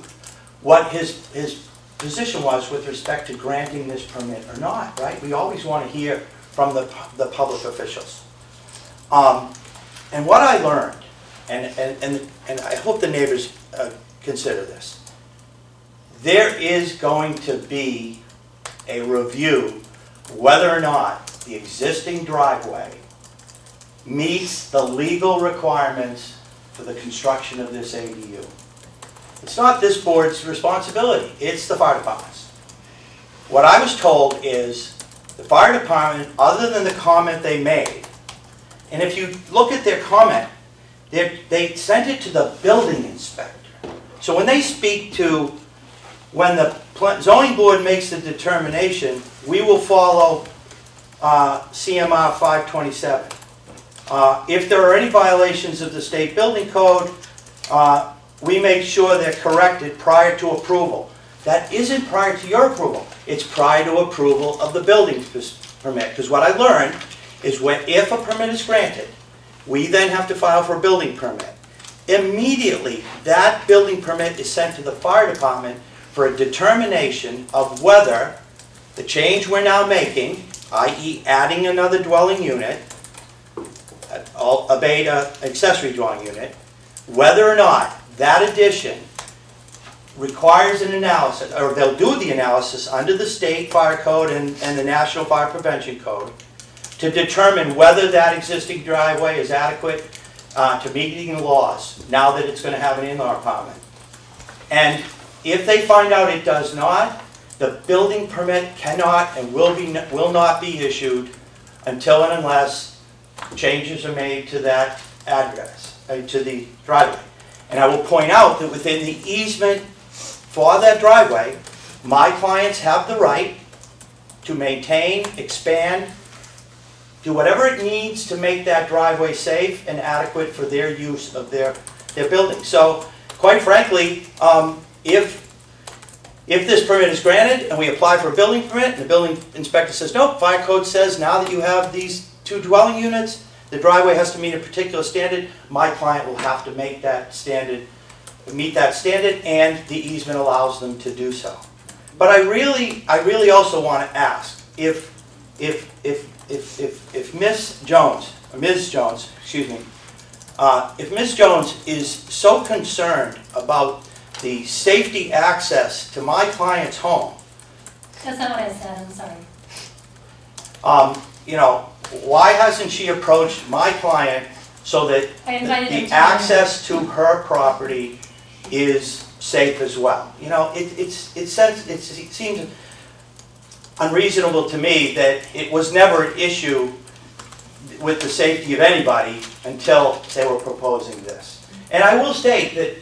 what his position was with respect to granting this permit or not, right? We always want to hear from the public officials. And what I learned, and I hope the neighbors consider this, there is going to be a review whether or not the existing driveway meets the legal requirements for the construction of this ADU. It's not this board's responsibility, it's the fire department's. What I was told is the fire department, other than the comment they made, and if you look at their comment, they sent it to the building inspector. So when they speak to, when the zoning board makes the determination, we will follow CMR 527. If there are any violations of the state building code, we make sure they're corrected prior to approval. That isn't prior to your approval. It's prior to approval of the building permit. Because what I learned is if a permit is granted, we then have to file for a building permit. Immediately, that building permit is sent to the fire department for a determination of whether the change we're now making, i.e. adding another dwelling unit, a beta accessory dwelling unit, whether or not that addition requires an analysis, or they'll do the analysis under the state fire code and the National Fire Prevention Code to determine whether that existing driveway is adequate to meeting the laws now that it's going to have an in-law apartment. And if they find out it does not, the building permit cannot and will not be issued until and unless changes are made to that address, to the driveway. And I will point out that within the easement for that driveway, my clients have the right to maintain, expand, do whatever it needs to make that driveway safe and adequate for their use of their building. So, quite frankly, if this permit is granted and we apply for a building permit and the building inspector says, nope, fire code says now that you have these 2 dwelling units, the driveway has to meet a particular standard, my client will have to meet that standard, and the easement allows them to do so. But I really also want to ask if Ms. Jones, if Ms. Jones is so concerned about the safety access to my client's home. That's not what I said, I'm sorry. Why hasn't she approached my client so that the access to her property is safe as well? It seems unreasonable to me that it was never an issue with the safety of anybody until they were proposing this. And I will state that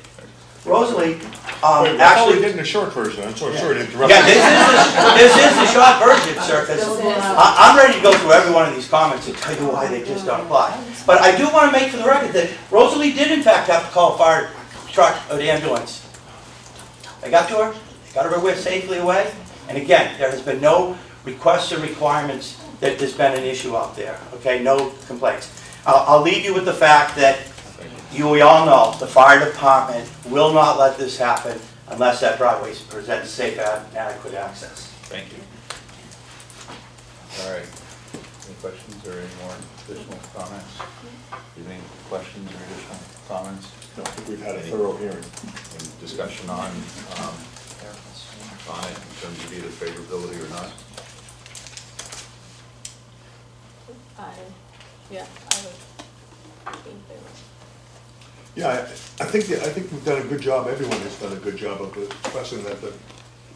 Rosalie, Wait, I thought we actually. did in the short version, I'm so sorry to interrupt. Yeah, this is the short version, sir, 'cause I'm ready to go through every one of these comments and tell you why they just don't apply. But I do want to make for the record that Rosalie did in fact have to call a fire truck or the ambulance. They got to her, they got her safely away, and again, there has been no requests or requirements that there's been an issue out there, okay, no complaints. I'll leave you with the fact that we all know the fire department will not let this happen unless that driveway presents safe and adequate access. Thank you. All right. Any questions or any more additional comments? Any questions or additional comments? No, I think we've had a thorough hearing. Any discussion on it in terms of either favorability or not? Yeah, I would be in favor. Yeah, I think we've done a good job, everyone has done a good job of expressing that,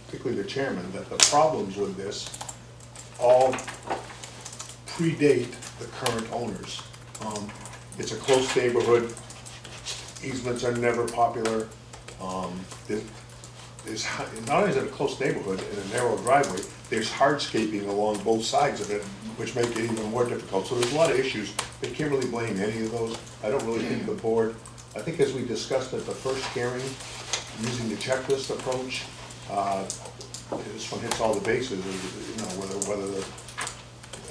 particularly the chairman, that the problems with this all predate the current owners. It's a close neighborhood, easements are never popular. There's, not only is it a close neighborhood and a narrow driveway, there's hardscaping along both sides of it, which make it even more difficult. So there's a lot of issues. They can't really blame any of those. I don't really think the board, I think as we discussed at the first hearing, using the checklist approach, this one hits all the bases, you know, whether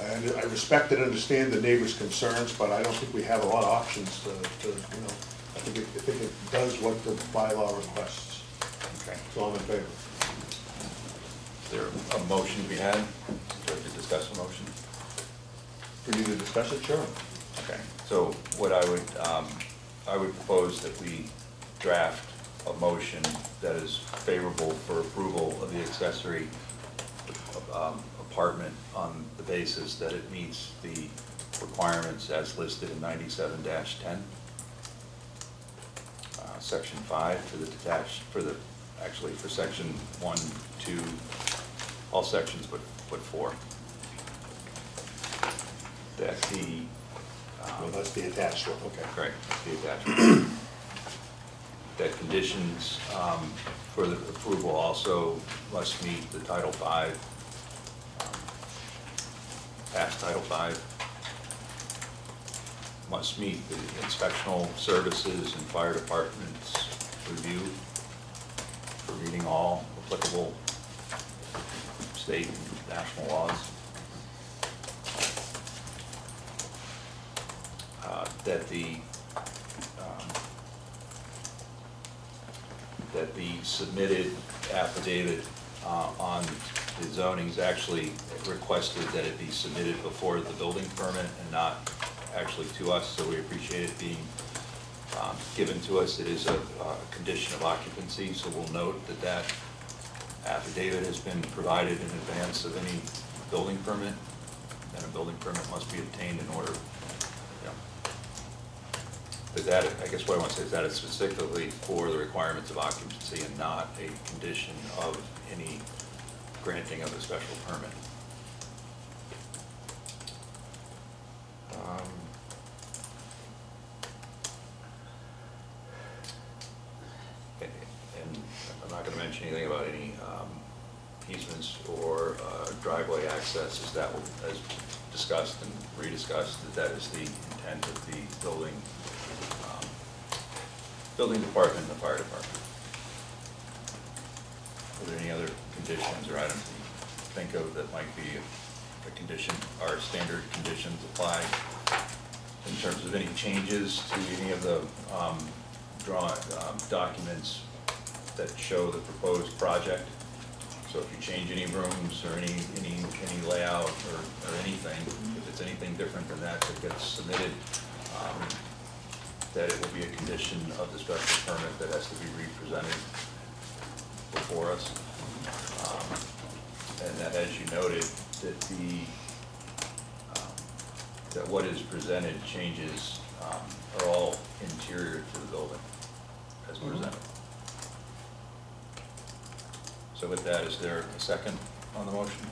and I respect and understand the neighbors' concerns, but I don't think we have a lot of options to you know, I think it does what the bylaw requests. Okay. So I'm in favor. Is there a motion to be had? Do we have to discuss a motion? We need to discuss it, sure. Okay. So what I would propose that we draft a motion that is favorable for approval of the accessory apartment on the basis that it meets the requirements as listed in 97-10, section 5 for the detached, actually for section 1, 2, all sections but 4. That the Well, that's the attached one, okay. correct, the attachment. That conditions for the approval also must meet the Title V, past Title V, must meet the inspectional services and fire department's review for meeting all applicable state and national laws. That the submitted affidavit on the zoning is actually requested that it be submitted before the building permit and not actually to us, so we appreciate it being given to us. It is a condition of occupancy, so we'll note that that affidavit has been provided in advance of any building permit, and a building permit must be obtained in order. But that, I guess what I want to say is that it's specifically for the requirements of occupancy and not a condition of any granting of a special permit. And I'm not going to mention anything about any easements or driveway access, as that will, as discussed and rediscussed, that is the intent of the building department and the fire department. Are there any other conditions or items that you think of that might be a condition, or standard conditions apply in terms of any changes to any of the documents that show the proposed project? So if you change any rooms or any layout or anything, if it's anything different than that that gets submitted, that it will be a condition of the special permit that has to be represented before us. And that, as you noted, that that what is presented changes are all interior to the building as presented. So with that, is there a second on the motion?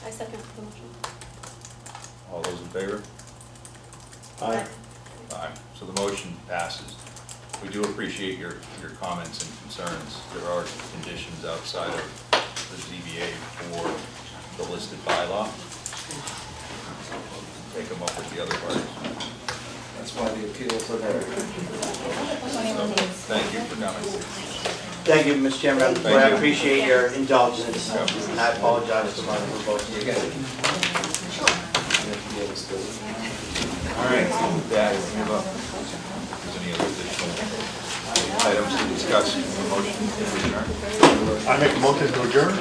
I second the motion. All those in favor? Aye. Aye. So the motion passes. We do appreciate your comments and concerns. There are conditions outside of the ZBA for the listed bylaw. Take them up with the other parties. That's why the appeals are there. Thank you for coming. Thank you, Mr. Chairman. Thank I you. appreciate your indulgence, and I apologize to my folks. All right, with that, we have if there's any other additional items to discuss, motion to adjourn. I make a motion to adjourn.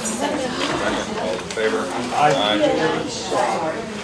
Second, all in favor? Aye. Aye.